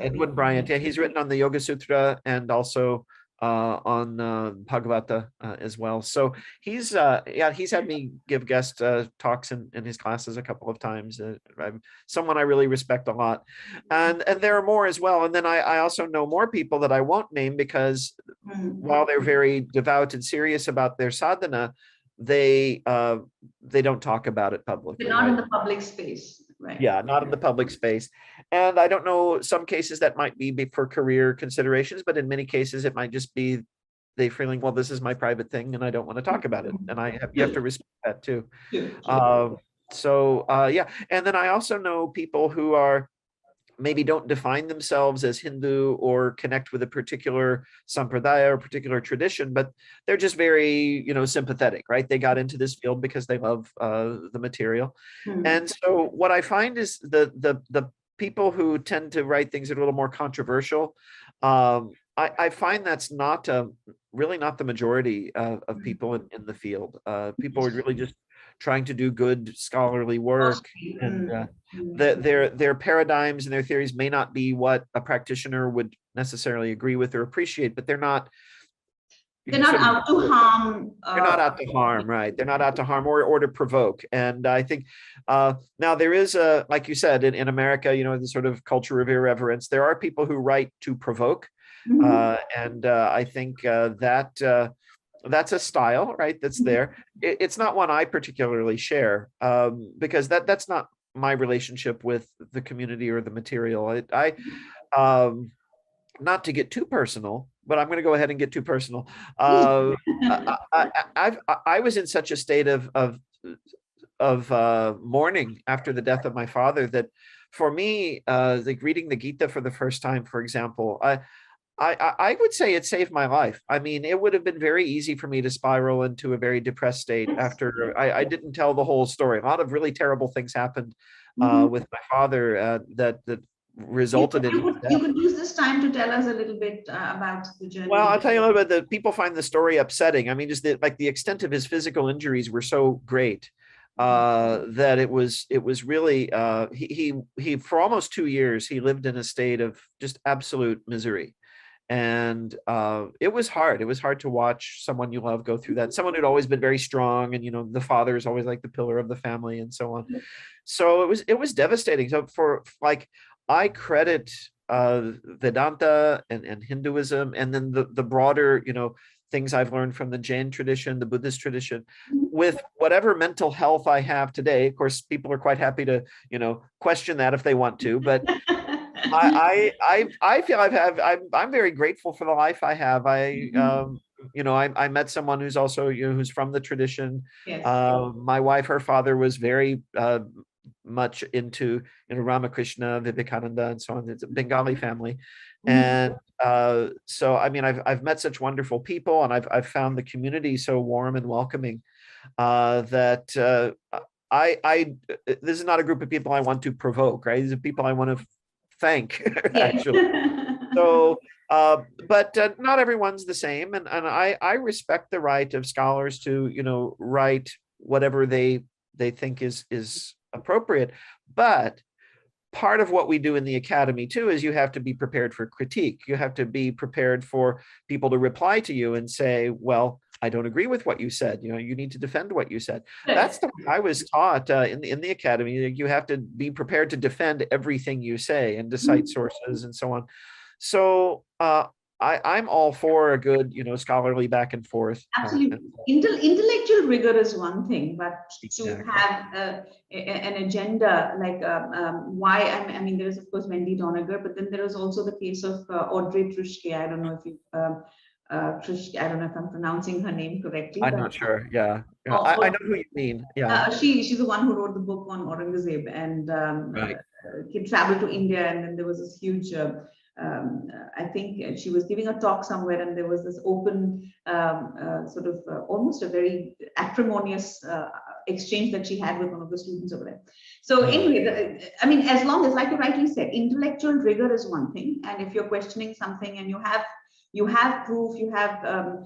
Edwin Bryant, yeah, he's written on the Yoga Sutra and also on Bhagavata as well. So he's had me give guest talks in his classes a couple of times. I'm someone I really respect a lot, and there are more as well. And then I also know more people that I won't name because while they're very devout and serious about their sadhana, they don't talk about it publicly. They're not in the public space. Right. Yeah, not in the public space. And I don't know, some cases that might be for career considerations, but in many cases it might just be they feeling, well, this is my private thing and I don't want to talk about it. And you have to respect that too. Yeah. And then I also know people who are maybe don't define themselves as Hindu or connect with a particular sampradaya or particular tradition, but they're just very, sympathetic, right? They got into this field because they love the material. And so what I find is the people who tend to write things that are a little more controversial, I find that's not really not the majority of people in the field. People are really just trying to do good scholarly work, and their paradigms and their theories may not be what a practitioner would necessarily agree with or appreciate, but they're not out to harm. They're not out to harm, right? They're not out to harm or to provoke. And I think now there is a, like you said, in America, the sort of culture of irreverence, there are people who write to provoke. And I think that's a style, right? That's there. It's not one I particularly share, because that's not my relationship with the community or the material. Not to get too personal, but I'm going to go ahead and get too personal. I was in such a state of mourning after the death of my father that, for me, like reading the Gita for the first time, for example, I would say it saved my life. I mean, it would have been very easy for me to spiral into a very depressed state after I didn't tell the whole story. A lot of really terrible things happened with my father that resulted in his death. You could use this time to tell us a little bit about the journey. Well, I'll tell you a little bit. The people find the story upsetting. I mean, just the extent of his physical injuries were so great that it was really he for almost 2 years he lived in a state of just absolute misery. And it was hard. It was hard to watch someone you love go through that. Someone who'd always been very strong, and the father is always like the pillar of the family, and so on. So it was devastating. So I credit Vedanta and Hinduism, and then the broader things I've learned from the Jain tradition, the Buddhist tradition, with whatever mental health I have today. Of course, people are quite happy to question that if they want to, but. I feel I'm very grateful for the life I have. I met someone who's also who's from the tradition. Yes. My wife, her father was very much into Ramakrishna, Vivekananda, and so on. It's a Bengali family, and so I mean I've met such wonderful people, and I've found the community so warm and welcoming that this is not a group of people I want to provoke, right? These are people I want to thank, actually. So but not everyone's the same, and I respect the right of scholars to write whatever they think is appropriate. But part of what we do in the academy too is you have to be prepared for critique. You have to be prepared for people to reply to you and say, well, I don't agree with what you said. You need to defend what you said. That's the way I was taught in the academy. You have to be prepared to defend everything you say and to cite sources and so on. So I'm all for a good, scholarly back and forth. Absolutely. Intellectual rigor is one thing, but to have an agenda like why, I mean, there is of course Wendy Doniger, but then there is also the case of Audrey Truschke. I don't know if you. Trish, I don't know if I'm pronouncing her name correctly. I'm not sure. Yeah. I know who you mean. Yeah. She's the one who wrote the book on Aurangzeb, and he traveled to India, and then there was this huge. I think she was giving a talk somewhere, and there was this open, sort of almost a very acrimonious exchange that she had with one of the students over there. So anyway, I mean, as long as, like you rightly said, intellectual rigor is one thing, and if you're questioning something and you have proof, you have the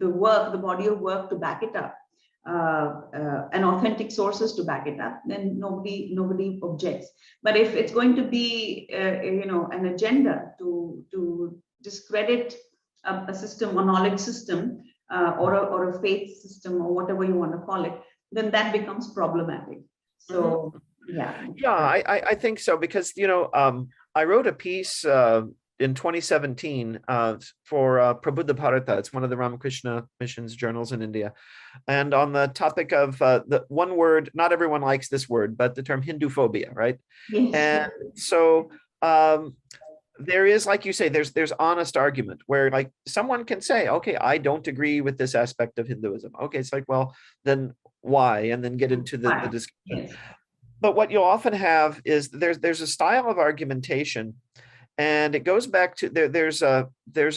work, the body of work to back it up, and authentic sources to back it up, then nobody objects. But if it's going to be an agenda to discredit a system, a knowledge system, or a faith system, or whatever you want to call it, then that becomes problematic. So I think so, because I wrote a piece in 2017 for Festival of Bharat. It's one of the Ramakrishna Mission's journals in India. And on the topic of the one word, not everyone likes this word, but the term Hindu phobia, right? Yes. And so there is, like you say, there's honest argument where like someone can say, okay, I don't agree with this aspect of Hinduism. Okay, it's like, well, then why? And then get into the discussion. Yes. But what you'll often have is there's a style of argumentation. And it goes back to there's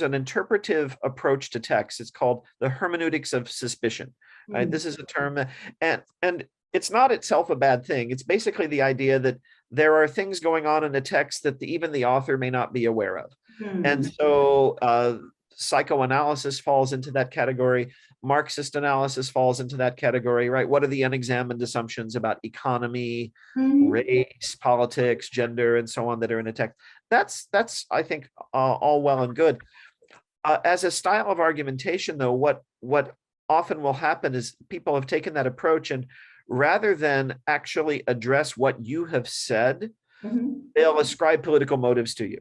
an interpretive approach to text. It's called the hermeneutics of suspicion. Right? This is a term, and it's not itself a bad thing. It's basically the idea that there are things going on in a text that even the author may not be aware of. And so psychoanalysis falls into that category. Marxist analysis falls into that category, right? What are the unexamined assumptions about economy, race, politics, gender, and so on that are in a text? That's I think, all well and good. As a style of argumentation, though, what often will happen is people have taken that approach, and rather than actually address what you have said, they'll ascribe political motives to you.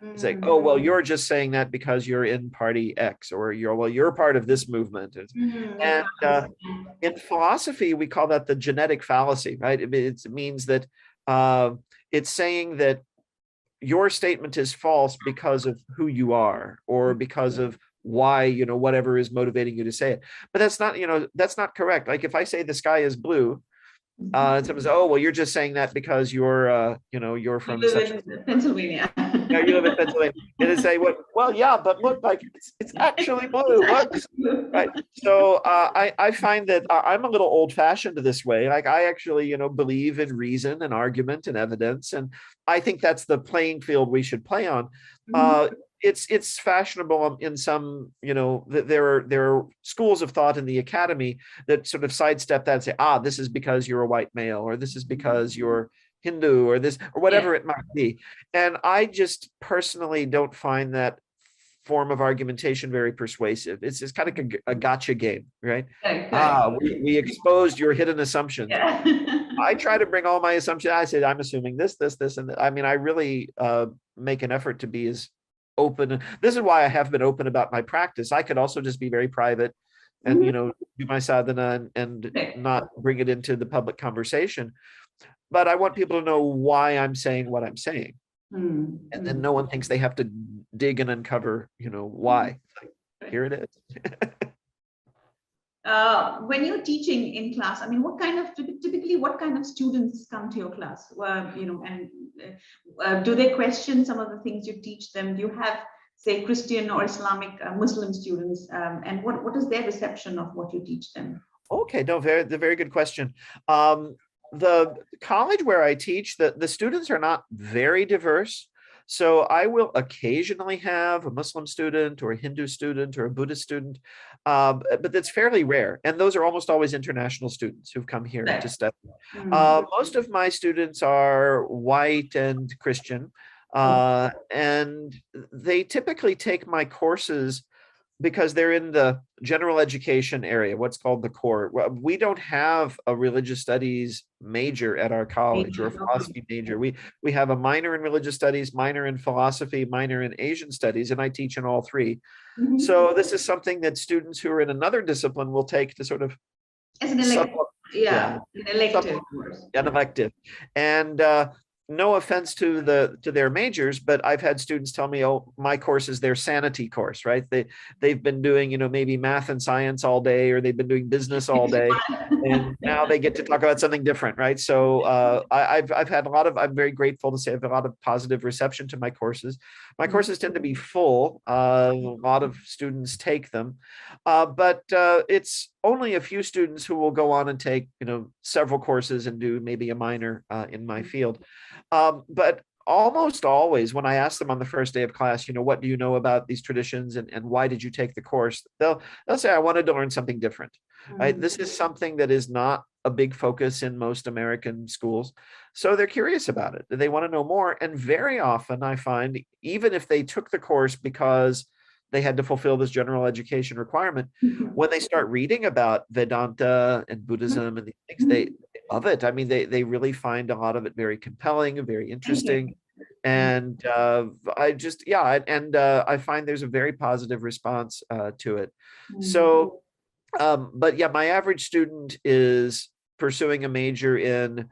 It's like, oh, well, you're just saying that because you're in party X, or you're part of this movement. And in philosophy, we call that the genetic fallacy, right? It means that it's saying that your statement is false because of who you are, or because of why, whatever is motivating you to say it. But that's not correct. Like if I say the sky is blue, and someone says, oh, well, you're just saying that because you're from Pennsylvania. Yeah, you live in Pennsylvania. And say, well, yeah, but look, like it's actually blue. Look, right? So I find that I'm a little old-fashioned this way. Like I actually, believe in reason and argument and evidence, and I think that's the playing field we should play on. It's fashionable in some, there are schools of thought in the academy that sort of sidestep that and say, this is because you're a white male, or this is because you're Hindu, or this, or whatever it might be. And I just personally don't find that form of argumentation very persuasive. It's kind of a gotcha game, right? We exposed your hidden assumptions. I try to bring all my assumptions. I said, I'm assuming this, and that. I mean, I really make an effort to be as open. This is why I have been open about my practice. I could also just be very private and, do my sadhana and not bring it into the public conversation. But I want people to know why I'm saying what I'm saying. And then no one thinks they have to dig and uncover, why. Like, here it is. When you're teaching in class, I mean, typically what kind of students come to your class? And do they question some of the things you teach them? Do you have, say, Christian or Islamic Muslim students? And what is their reception of what you teach them? Okay, no, very good question. The college where I teach, the students are not very diverse. So I will occasionally have a Muslim student or a Hindu student or a Buddhist student, but that's fairly rare. And those are almost always international students who've come here to study. Most of my students are white and Christian, and they typically take my courses because they're in the general education area, what's called the core. We don't have a religious studies major at our college, or a philosophy major. We have a minor in religious studies, minor in philosophy, minor in Asian studies, and I teach in all three. So this is something that students who are in another discipline will take to sort of as an elective. An elective. And no offense to their majors, but I've had students tell me, oh, my course is their sanity course, right? They've been doing, maybe math and science all day, or they've been doing business all day, and now they get to talk about something different, right? So I've had I'm very grateful to say I've had a lot of positive reception to my courses. My courses tend to be full. A lot of students take them, but it's only a few students who will go on and take, several courses and do maybe a minor in my field. But almost always when I ask them on the first day of class, what do you know about these traditions, and why did you take the course? They'll say, I wanted to learn something different. Right? This is something that is not a big focus in most American schools. So they're curious about it. They want to know more. And very often I find, even if they took the course because they had to fulfill this general education requirement, when they start reading about Vedanta and Buddhism and these things, they love it. I mean, they really find a lot of it very compelling and very interesting. And I find there's a very positive response to it. So, but yeah, my average student is pursuing a major in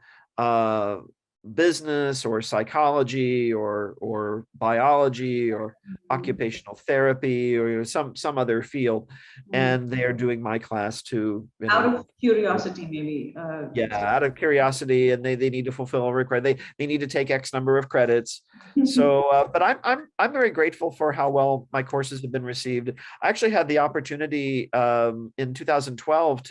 business or psychology or biology or occupational therapy, or some other field, and they're doing my class to out of curiosity, maybe. Out of curiosity, and they need to fulfill a requirement. They need to take X number of credits. So, but I'm very grateful for how well my courses have been received. I actually had the opportunity in 2012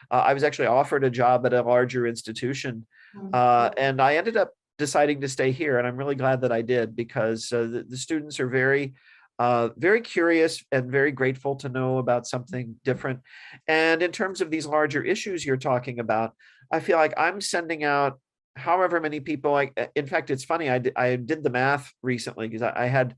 I was actually offered a job at a larger institution. And I ended up deciding to stay here, and I'm really glad that I did, because the students are very very curious and very grateful to know about something different. And in terms of these larger issues you're talking about, I feel like I'm sending out however many people. In fact, it's funny. I did the math recently because I had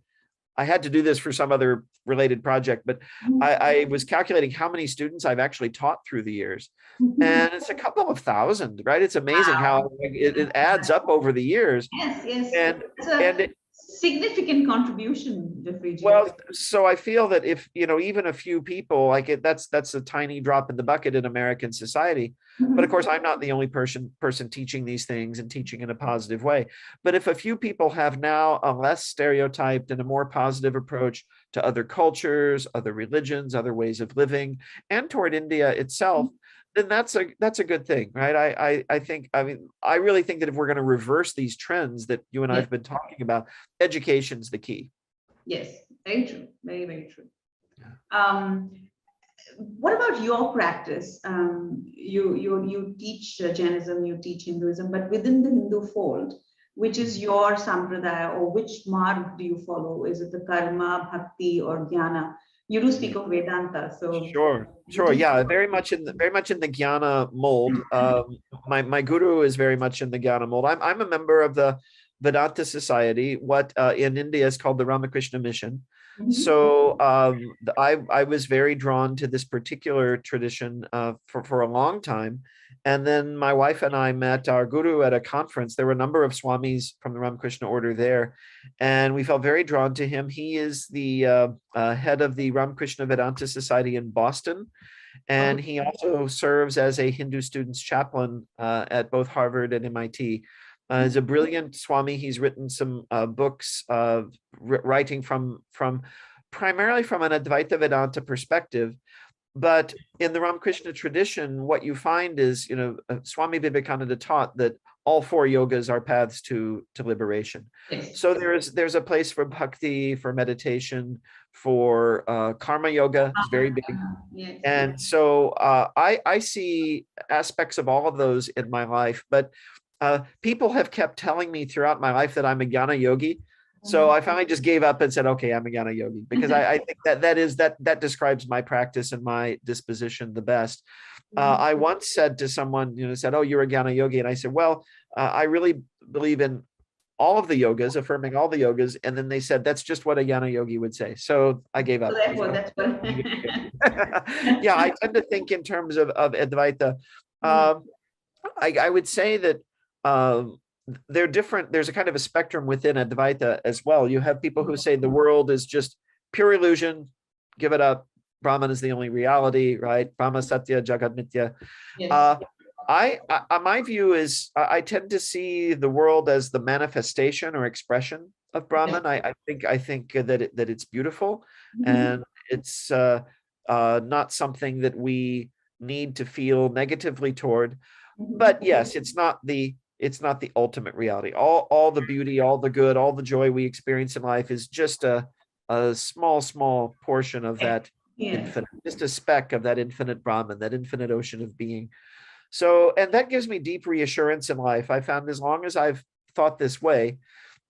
to do this for some other related project, but I was calculating how many students I've actually taught through the years. And it's a couple of thousand, right? It's amazing how it adds up over the years. Yes, yes. And It's a significant contribution, Jeffrey. well, so I feel that if, even a few people like it, that's a tiny drop in the bucket in American society. But of course, I'm not the only person teaching these things and teaching in a positive way. But if a few people have now a less stereotyped and a more positive approach to other cultures, other religions, other ways of living, and toward India itself, then that's a good thing, right? I really think that if we're going to reverse these trends that you and I have been talking about, education's the key. Yes, very true. Very, very true. What about your practice? You teach Jainism, you teach Hinduism, but within the Hindu fold, which is your sampradaya, or which marg do you follow? Is it the karma, bhakti, or jnana? You do speak of Vedanta, so Sure. Yeah, very much in the Jnana mold. My guru is very much in the Jnana mold. I'm a member of the Vedanta Society, what in India is called the Ramakrishna Mission. So I was very drawn to this particular tradition for a long time. And then my wife and I met our guru at a conference. There were a number of swamis from the Ramakrishna order there, and we felt very drawn to him. He is the head of the Ramakrishna Vedanta Society in Boston, and he also serves as a Hindu students chaplain at both Harvard and MIT. He's a brilliant Swami. He's written some books, writing from primarily from an Advaita Vedanta perspective. But in the Ramakrishna tradition, what you find is, Swami Vivekananda taught that all four yogas are paths to liberation. So there's a place for bhakti, for meditation, for karma yoga. It's very big. And so I see aspects of all of those in my life, but people have kept telling me throughout my life that I'm a jnana yogi. So I finally just gave up and said, okay, I'm a jnana yogi, because I think that describes my practice and my disposition the best. I once said to someone, said, oh, you're a jnana yogi. And I said, well, I really believe in all of the yogas, affirming all the yogas. And then they said, that's just what a jnana yogi would say. So I gave up. That's what. Yeah, I tend to think in terms of Advaita. I would say that they're different. There's a kind of a spectrum within Advaita as well. You have people who say the world is just pure illusion, give it up. Brahman is the only reality, right? Brahma Satya, Jagat Mithya. My view is I tend to see the world as the manifestation or expression of Brahman. I think that it's beautiful, and it's not something that we need to feel negatively toward. But yes, it's not the ultimate reality. All the beauty, all the good, all the joy we experience in life is just a small portion of that infinite, just a speck of that infinite Brahman, that infinite ocean of being. So, and that gives me deep reassurance in life. I found as long as I've thought this way,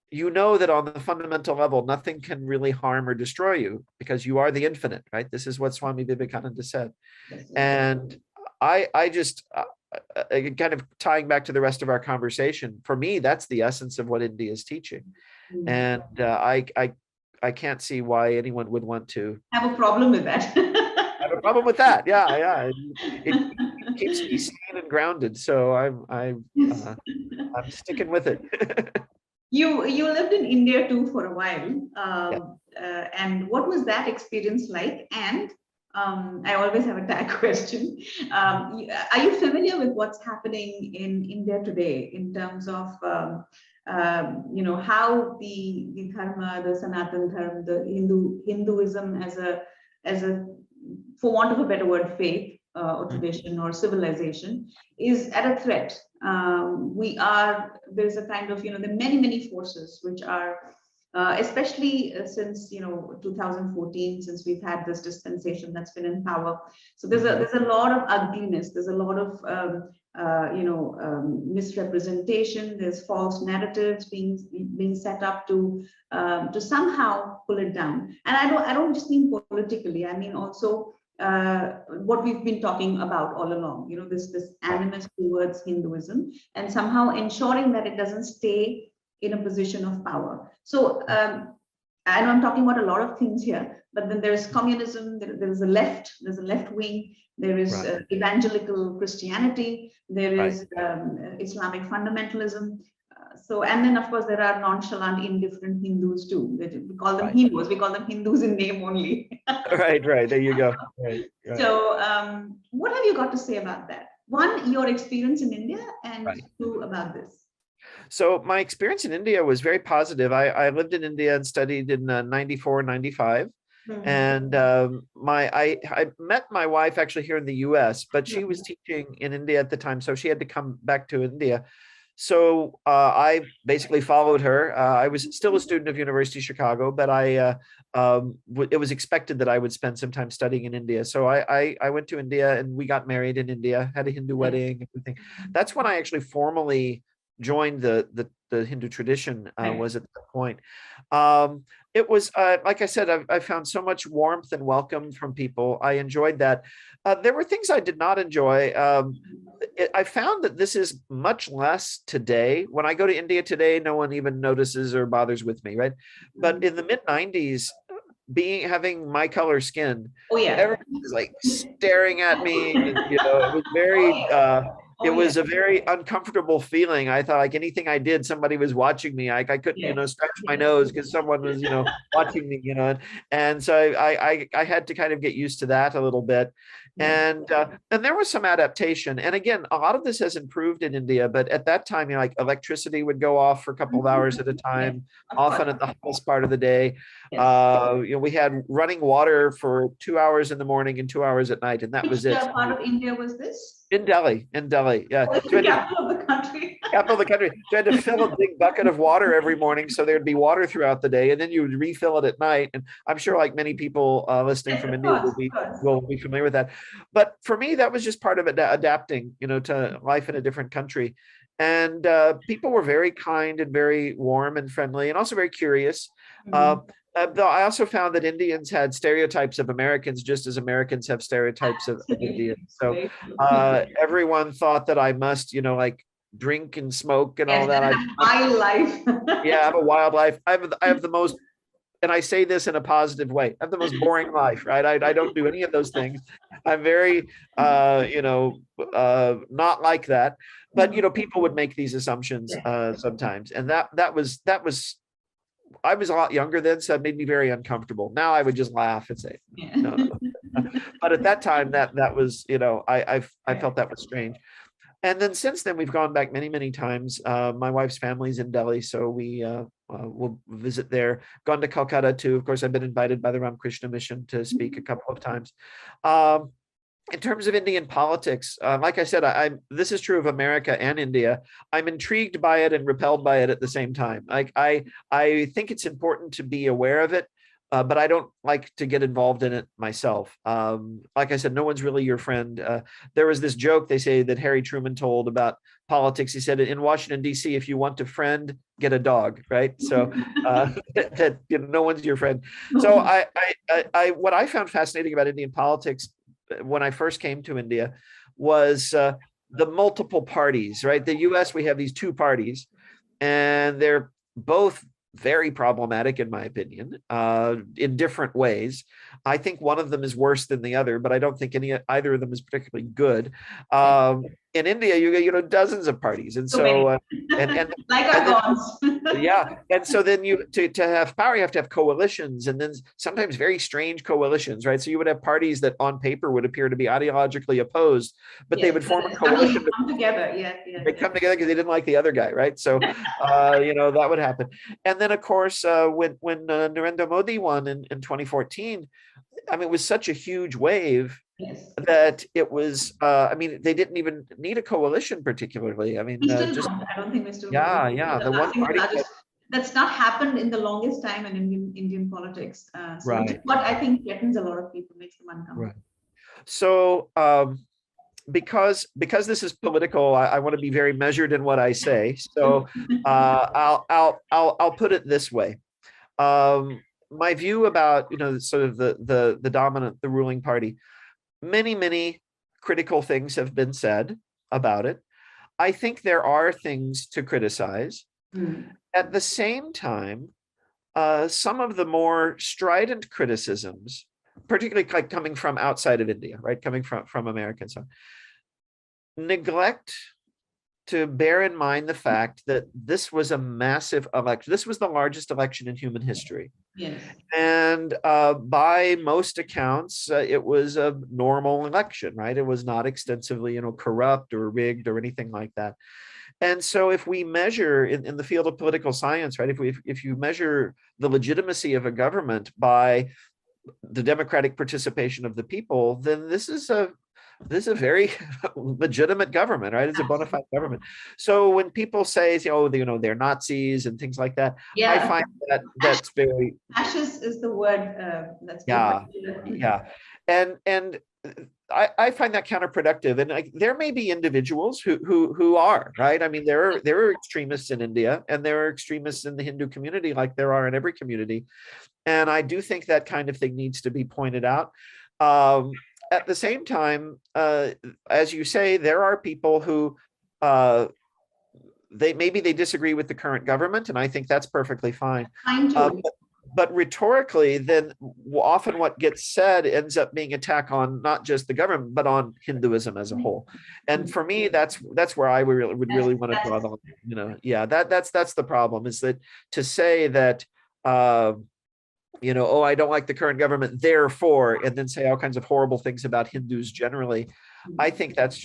that on the fundamental level, nothing can really harm or destroy you, because you are the infinite, right? This is what Swami Vivekananda said. And I just, kind of tying back to the rest of our conversation, for me, that's the essence of what India is teaching. And I can't see why anyone would want to have a problem with that. Have a problem with that. Yeah. It keeps me sane and grounded. So I'm sticking with it. You lived in India too for a while. And what was that experience like? And I always have a tag question. Are you familiar with what's happening in India today in terms of how the dharma, the Sanatan Dharma, the Hinduism as a for want of a better word, faith or tradition or civilization is at a threat. There's a kind of, there are many forces which are, especially since, 2014, since we've had this dispensation that's been in power. So there's a lot of ugliness. There's a lot of misrepresentation. There's false narratives being set up to somehow pull it down. And I don't just mean politically. I mean also what we've been talking about all along. This animus towards Hinduism, and somehow ensuring that it doesn't stay in a position of power. So I know I'm talking about a lot of things here, but then there's communism, there's a left wing, there is evangelical Christianity, there is Islamic fundamentalism. And then of course there are nonchalant, indifferent Hindus too. We call them Hindus. We call them Hindus in name only. Right. There you go. Right. So what have you got to say about that? One, your experience in India, and two, about this. So my experience in India was very positive. I lived in India and studied in 94, 95. Mm-hmm. And I met my wife actually here in the US, but she was teaching in India at the time. So she had to come back to India. So I basically followed her. I was still a student of University of Chicago, but it was expected that I would spend some time studying in India. So I went to India and we got married in India, had a Hindu wedding, everything. That's when I actually formally joined the Hindu tradition, was at that point. It was, like I said, I found so much warmth and welcome from people. I enjoyed that. There were things I did not enjoy. I found that this is much less today. When I go to India today, no one even notices or bothers with me, right? But in the mid-90s, having my color skin, everyone was like staring at me. And, it was very... It was a very uncomfortable feeling. I thought like anything I did, somebody was watching me. I couldn't, scratch my nose because someone was, watching me, And so I had to kind of get used to that a little bit. And there was some adaptation. And again, a lot of this has improved in India, but at that time, like electricity would go off for a couple of hours at a time, often at the hottest part of the day. We had running water for 2 hours in the morning and 2 hours at night, and that was it. Which part of India was this? In Delhi, yeah. The capital of the country. Capital of the country. So I had to fill a big bucket of water every morning, so there'd be water throughout the day, and then you would refill it at night. And I'm sure, like many people listening from India, will be familiar with that. But for me, that was just part of adapting, to life in a different country. And people were very kind and very warm and friendly, and also very curious. Though I also found that Indians had stereotypes of Americans, just as Americans have stereotypes of Indians. So everyone thought that I must, like drink and smoke and all that. Wild life. I have a wild life. I have the most, and I say this in a positive way, I have the most boring life, right? I don't do any of those things. I'm very, not like that. But, people would make these assumptions sometimes. And that was, I was a lot younger then, so it made me very uncomfortable. Now I would just laugh and say, no. But at that time, that was, I felt that was strange. And then since then, we've gone back many, many times. My wife's family's in Delhi, so we will visit there. Gone to Calcutta too. Of course, I've been invited by the Ramakrishna Mission to speak a couple of times. In terms of Indian politics, like I said, this is true of America and India. I'm intrigued by it and repelled by it at the same time. I think it's important to be aware of it, but I don't like to get involved in it myself. Like I said, no one's really your friend. There was this joke they say that Harry Truman told about politics. He said, in Washington, D.C., if you want a friend, get a dog, right? So that no one's your friend. So what I found fascinating about Indian politics when I first came to India was the multiple parties, right? The US, we have these two parties, and they're both very problematic, in my opinion, in different ways. I think one of them is worse than the other, but I don't think either of them is particularly good. In India, you get dozens of parties, and so and like our gods. And so then to have power, you have to have coalitions, and then sometimes very strange coalitions, right? So you would have parties that on paper would appear to be ideologically opposed, but they would form a coalition. They come together, They come together because they didn't like the other guy, right? So that would happen. And then of course, when Narendra Modi won in 2014, I mean, it was such a huge wave. Yes. That it was, they didn't even need a coalition particularly. I mean, I don't think we still. The one party that's not happened in the longest time in Indian politics. Right. What I think threatens a lot of people, makes them uncomfortable. Right. So, because this is political, I want to be very measured in what I say. So I'll put it this way. My view about, sort of the dominant, the ruling party, many critical things have been said about it. I think there are things to criticize. At the same time, some of the more strident criticisms, particularly like coming from outside of India, right, coming from Americans, neglect to bear in mind the fact that this was a massive election. This was the largest election in human history. Yes. And by most accounts, it was a normal election, right? It was not extensively, corrupt or rigged or anything like that. And so if we measure in the field of political science, right, if you measure the legitimacy of a government by the democratic participation of the people, then this is a very legitimate government, right? It's a bona fide government. So when people say, they're Nazis and things like that, yeah. I find that's very fascist is the word that's yeah. And I find that counterproductive. And there may be individuals who are, right. I mean, there are extremists in India, and there are extremists in the Hindu community, like there are in every community. And I do think that kind of thing needs to be pointed out. At the same time, as you say, there are people who they disagree with the current government, and I think that's perfectly fine. But rhetorically, then often what gets said ends up being attack on not just the government, but on Hinduism as a whole. And for me, that's where I would really want to draw the line. That's the problem, is that to say that oh, I don't like the current government, therefore, and then say all kinds of horrible things about Hindus generally, I think that's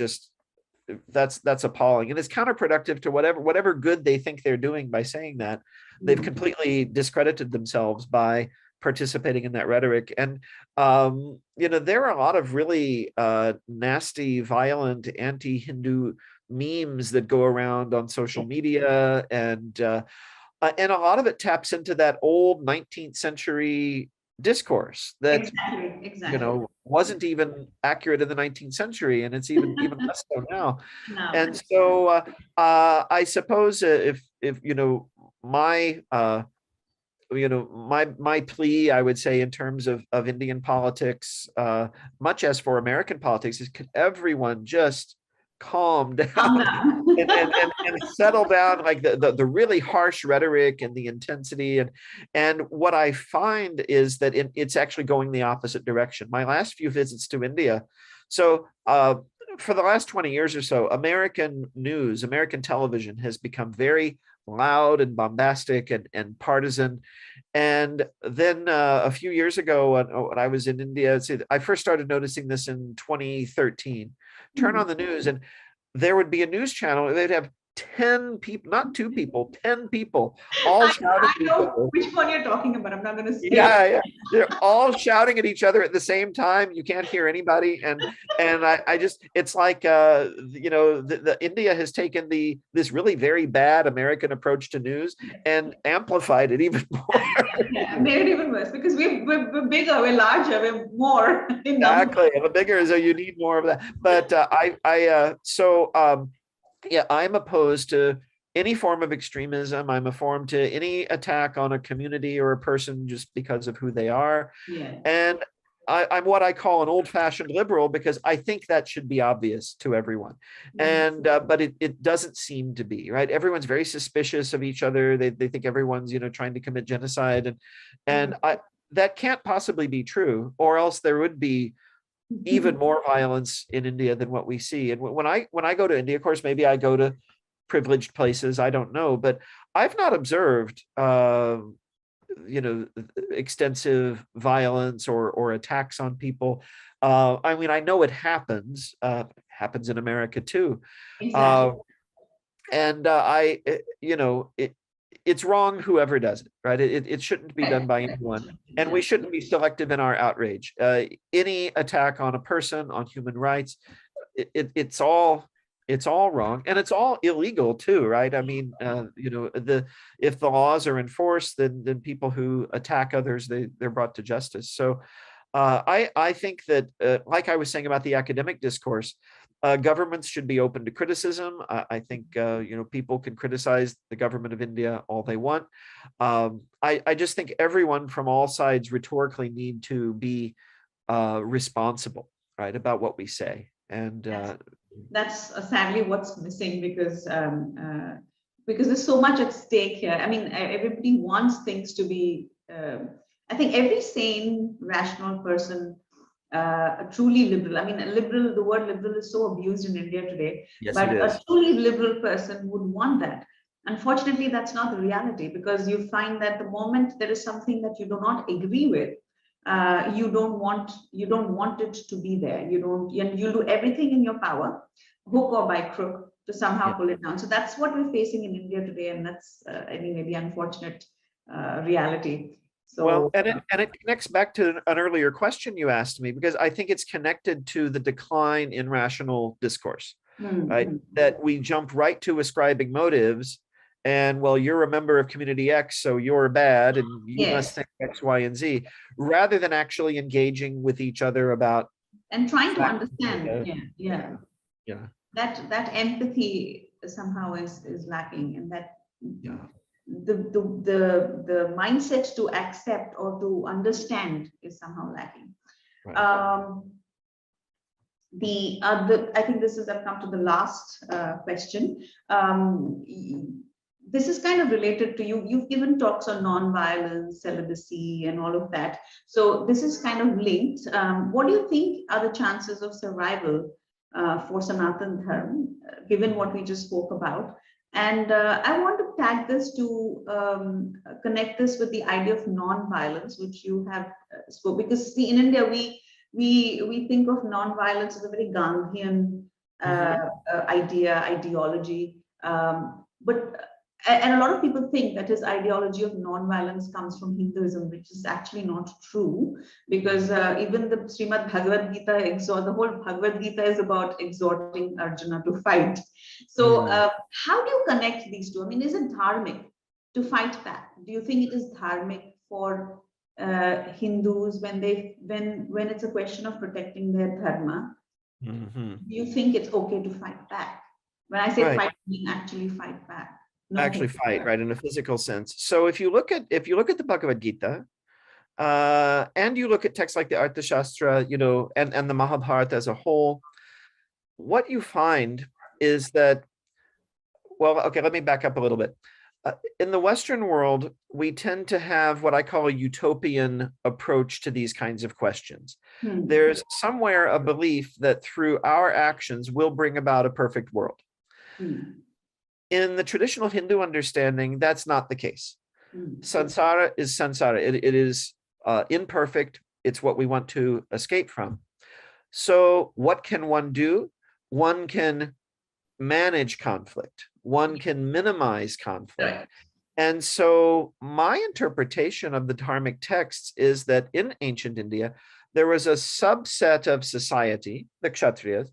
appalling, and it's counterproductive to whatever good they think they're doing by saying that. They've completely discredited themselves by participating in that rhetoric. And there are a lot of really nasty, violent, anti-Hindu memes that go around on social media, and a lot of it taps into that old 19th century discourse that exactly. wasn't even accurate in the 19th century, and it's even less so now. And so I suppose if my my plea, I would say, in terms of Indian politics, much as for American politics, is could everyone just calm down and settle down, like the really harsh rhetoric and the intensity. And what I find is that it's actually going the opposite direction. My last few visits to India, so for the last 20 years or so, American news, American television has become very loud and bombastic and partisan. And then a few years ago, when I was in India, I first started noticing this in 2013. Turn on the news, and there would be a news channel, and they'd have 10 people, not 2 people, 10 people, all shouting at each other. Which one you're talking about? I'm not going to say. Yeah. They're all shouting at each other at the same time. You can't hear anybody. And I just, it's like, the India has taken this really very bad American approach to news and amplified it even more. Yeah, made it even worse, because we're bigger, we're larger, we're more. Exactly. And the bigger, so you need more of that. But I'm opposed to any form of extremism. I'm opposed to any attack on a community or a person just because of who they are. Yeah. And I'm what I call an old-fashioned liberal, because I think that should be obvious to everyone. And but it doesn't seem to be, right? Everyone's very suspicious of each other. They think everyone's trying to commit genocide, and that can't possibly be true, or else there would be even more violence in India than what we see. And when I go to India, of course, maybe I go to privileged places, I don't know, but I've not observed extensive violence or attacks on people. I mean, I know it happens in America too. Exactly. It's wrong, whoever does it, right? It shouldn't be done by anyone, and we shouldn't be selective in our outrage. Any attack on a person, on human rights, it's all wrong, and it's all illegal too, right? I mean, if the laws are enforced, then people who attack others, they're brought to justice. So I think that, like I was saying about the academic discourse, Governments should be open to criticism. I think people can criticize the government of India all they want. I just think everyone from all sides rhetorically need to be responsible, right, about what we say. And that's sadly what's missing, because there's so much at stake here. I mean, everybody wants things to be. I think every sane, rational person, truly liberal. I mean, a liberal. The word liberal is so abused in India today, yes, but it a is. truly liberal person would want that. Unfortunately, that's not the reality, because you find that the moment there is something that you do not agree with, you don't want it to be there. You don't, and you'll do everything in your power, hook or by crook, to somehow Yeah. pull it down. So that's what we're facing in India today, and that's I mean, maybe unfortunate reality. Well, So and it connects back to an earlier question you asked me, because I think it's connected to the decline in rational discourse, right? That we jump right to ascribing motives, and well, you're a member of community X, so you're bad, and you must yes, think X, Y, and Z, rather than actually engaging with each other about and trying to facts and understand, data. yeah, Yeah, that empathy somehow is lacking, and that yeah, the mindset to accept or to understand is somehow lacking. right. The other, I think this is, I've come to the last question. This is kind of related to you. You've given talks on non-violence, celibacy, and all of that. So this is kind of linked. What do you think are the chances of survival for Sanatan Dharma, given what we just spoke about? And I want to tag this to connect this with the idea of non-violence, which you have spoke, because see, in India, we think of non-violence as a very Gandhian ideology, but and a lot of people think that his ideology of non-violence comes from Hinduism, which is actually not true, because even the Srimad Bhagavad Gita the whole Bhagavad Gita is about exhorting Arjuna to fight. So how do you connect these two? I mean, is it dharmic to fight back? Do you think it is dharmic for Hindus when it's a question of protecting their dharma? Do you think it's okay to fight back? When I say Right. fight, I mean actually fight back. No Actually hate. fight, right, in a physical sense. So if you look at the Bhagavad Gita, and you look at texts like the Arthashastra, and the Mahabharata as a whole, what you find is that, well, okay, let me back up a little bit. In the Western world, we tend to have what I call a utopian approach to these kinds of questions. There's somewhere a belief that through our actions, we'll bring about a perfect world. In the traditional Hindu understanding, that's not the case. Sansara is sansara. It is imperfect. It's what we want to escape from. So what can one do? One can manage conflict. One can minimize conflict. Right. And so my interpretation of the dharmic texts is that in ancient India, there was a subset of society, the Kshatriyas,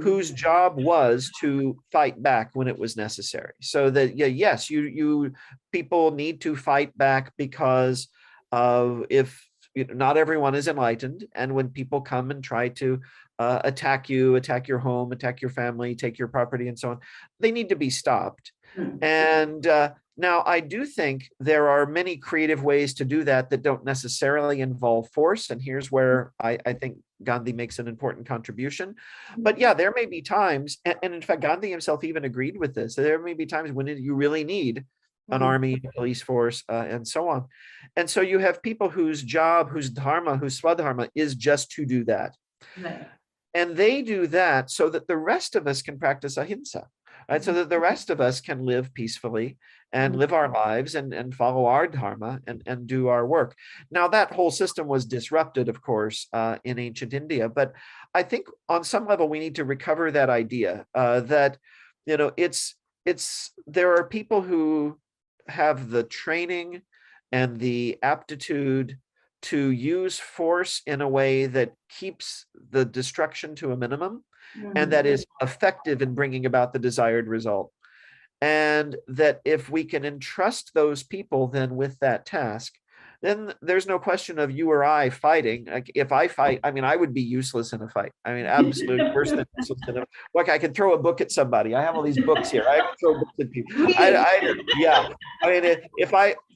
whose job was to fight back when it was necessary. So that, yes, you people need to fight back, because if not everyone is enlightened, and when people come and try to attack you, attack your home, attack your family, take your property, and so on, they need to be stopped. And now I do think there are many creative ways to do that don't necessarily involve force. And here's where I think Gandhi makes an important contribution. But yeah, there may be times, and in fact, Gandhi himself even agreed with this. There may be times when you really need an army, a police force, and so on. And so you have people whose job, whose dharma, whose swadharma is just to do that. Right. And they do that so that the rest of us can practice ahimsa, right? So that the rest of us can live peacefully and live our lives and follow our dharma and do our work. Now, that whole system was disrupted, of course, in ancient India. But I think on some level, we need to recover that idea that, there are people who have the training and the aptitude to use force in a way that keeps the destruction to a minimum, and that is effective in bringing about the desired result. And that if we can entrust those people then with that task, then there's no question of you or I fighting. Like if I fight, I mean, I would be useless in a fight. I mean, absolute worse than useless in a. Look, I can throw a book at somebody. I have all these books here. I can throw books at people. Really? Yeah. I mean,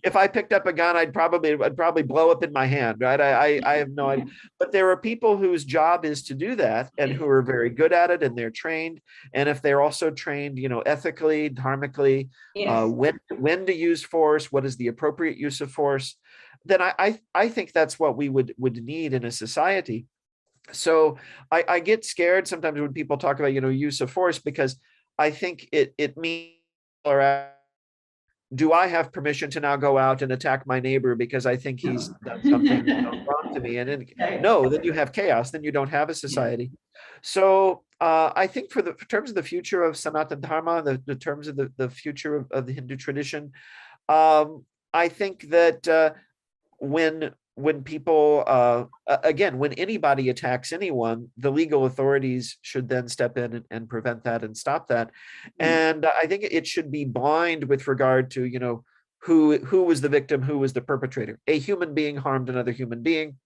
if I picked up a gun, I'd probably blow up in my hand, right? I have no idea. But there are people whose job is to do that and who are very good at it, and they're trained. And if they're also trained, ethically, dharmically, Yes. when to use force, what is the appropriate use of force, then I think that's what we would need in a society. So I get scared sometimes when people talk about use of force, because I think it means, do I have permission to now go out and attack my neighbor because I think he's done something wrong to me? And then, no, then you have chaos. Then you don't have a society. So I think for terms of the future of Sanatan Dharma, the terms of the future of the Hindu tradition, I think that when people again, when anybody attacks anyone, the legal authorities should then step in and prevent that and stop that. And I think it should be blind with regard to who was the victim, who was the perpetrator. A human being harmed another human being.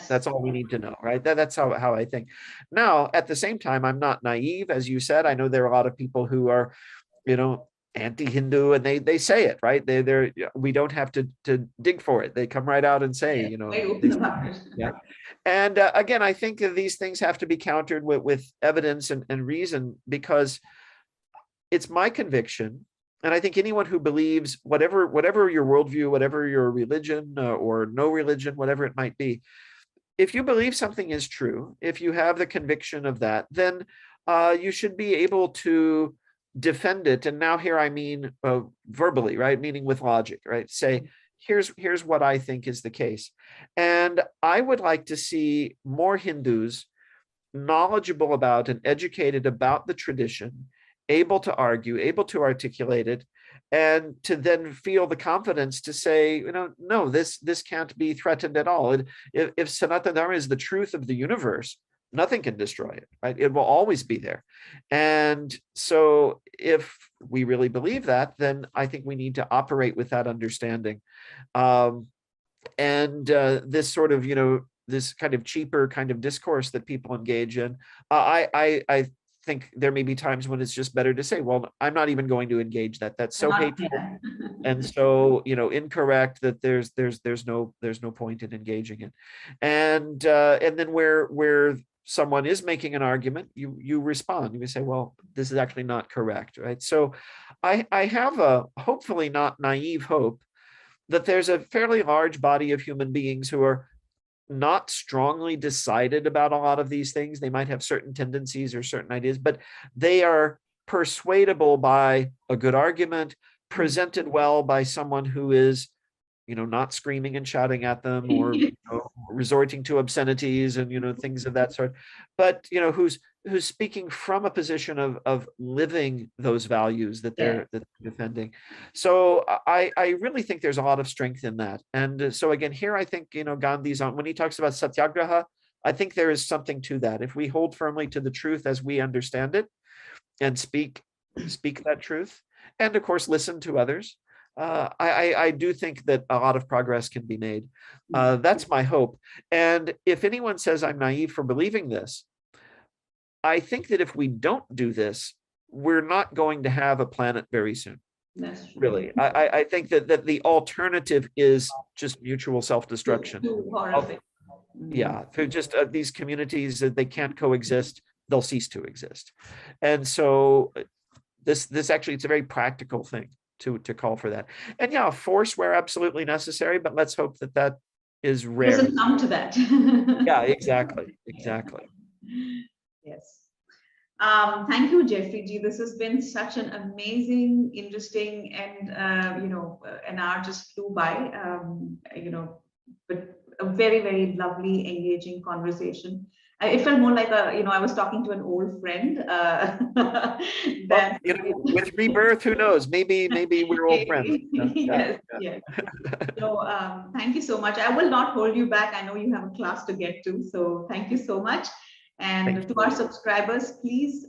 That's all we need to know, right? That's how I think. Now, at the same time, I'm not naive, as you said. I know there are a lot of people who are anti-Hindu, and they say it, right? We don't have to dig for it. They come right out and say, yeah. And again, I think that these things have to be countered with evidence and reason, because it's my conviction, and I think anyone who believes whatever your worldview, whatever your religion or no religion, whatever it might be, if you believe something is true, if you have the conviction of that, then you should be able to defend it. And now here I mean verbally, right? Meaning with logic, right? Say, here's what I think is the case. And I would like to see more Hindus knowledgeable about and educated about the tradition, able to argue, able to articulate it, and to then feel the confidence to say, no, this can't be threatened at all. If Sanatan Dharma is the truth of the universe, nothing can destroy it, right? It will always be there. And so if we really believe that, then I think we need to operate with that understanding. This sort of, this kind of cheaper kind of discourse that people engage in, I think there may be times when it's just better to say, well, I'm not even going to engage that. That's so hateful and so incorrect that there's no point in engaging it. And then where someone is making an argument, you respond. You say, well, this is actually not correct, right? So I have a hopefully not naive hope that there's a fairly large body of human beings who are not strongly decided about a lot of these things. They might have certain tendencies or certain ideas, but they are persuadable by a good argument, presented well by someone who is, not screaming and shouting at them or resorting to obscenities and things of that sort, but who's speaking from a position of living those values that they're defending. So I really think there's a lot of strength in that. And so again, here I think Gandhi's on when he talks about satyagraha, I think there is something to that. If we hold firmly to the truth as we understand it and speak that truth, and of course listen to others, I do think that a lot of progress can be made. That's my hope. And if anyone says I'm naive for believing this, I think that if we don't do this, we're not going to have a planet very soon. That's true. Really, I think that the alternative is just mutual self-destruction. Yeah, through just these communities that they can't coexist, they'll cease to exist. And so this actually, it's a very practical thing to call for that. And yeah, force where absolutely necessary, but let's hope that is rare. Doesn't come to that. Yeah, exactly. Yes. Thank you, Jeffrey G. This has been such an amazing, interesting, and an hour just flew by. But a very, very lovely, engaging conversation. It felt more like I was talking to an old friend. With rebirth, who knows? Maybe we're old friends. Yes. So thank you so much. I will not hold you back. I know you have a class to get to. So thank you so much. And to our subscribers, please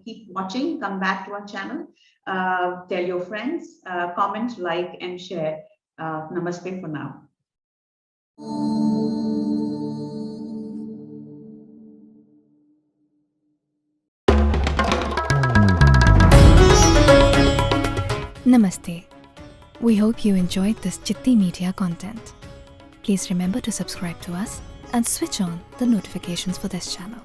keep watching. Come back to our channel. Tell your friends. Comment, like, and share. Namaste for now. Namaste. We hope you enjoyed this Chitti Media content. Please remember to subscribe to us and switch on the notifications for this channel.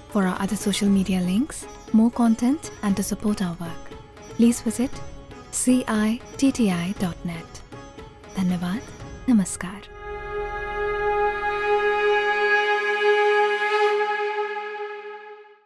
For our other social media links, more content and to support our work, please visit citti.net. Dhanyavad. Namaskar.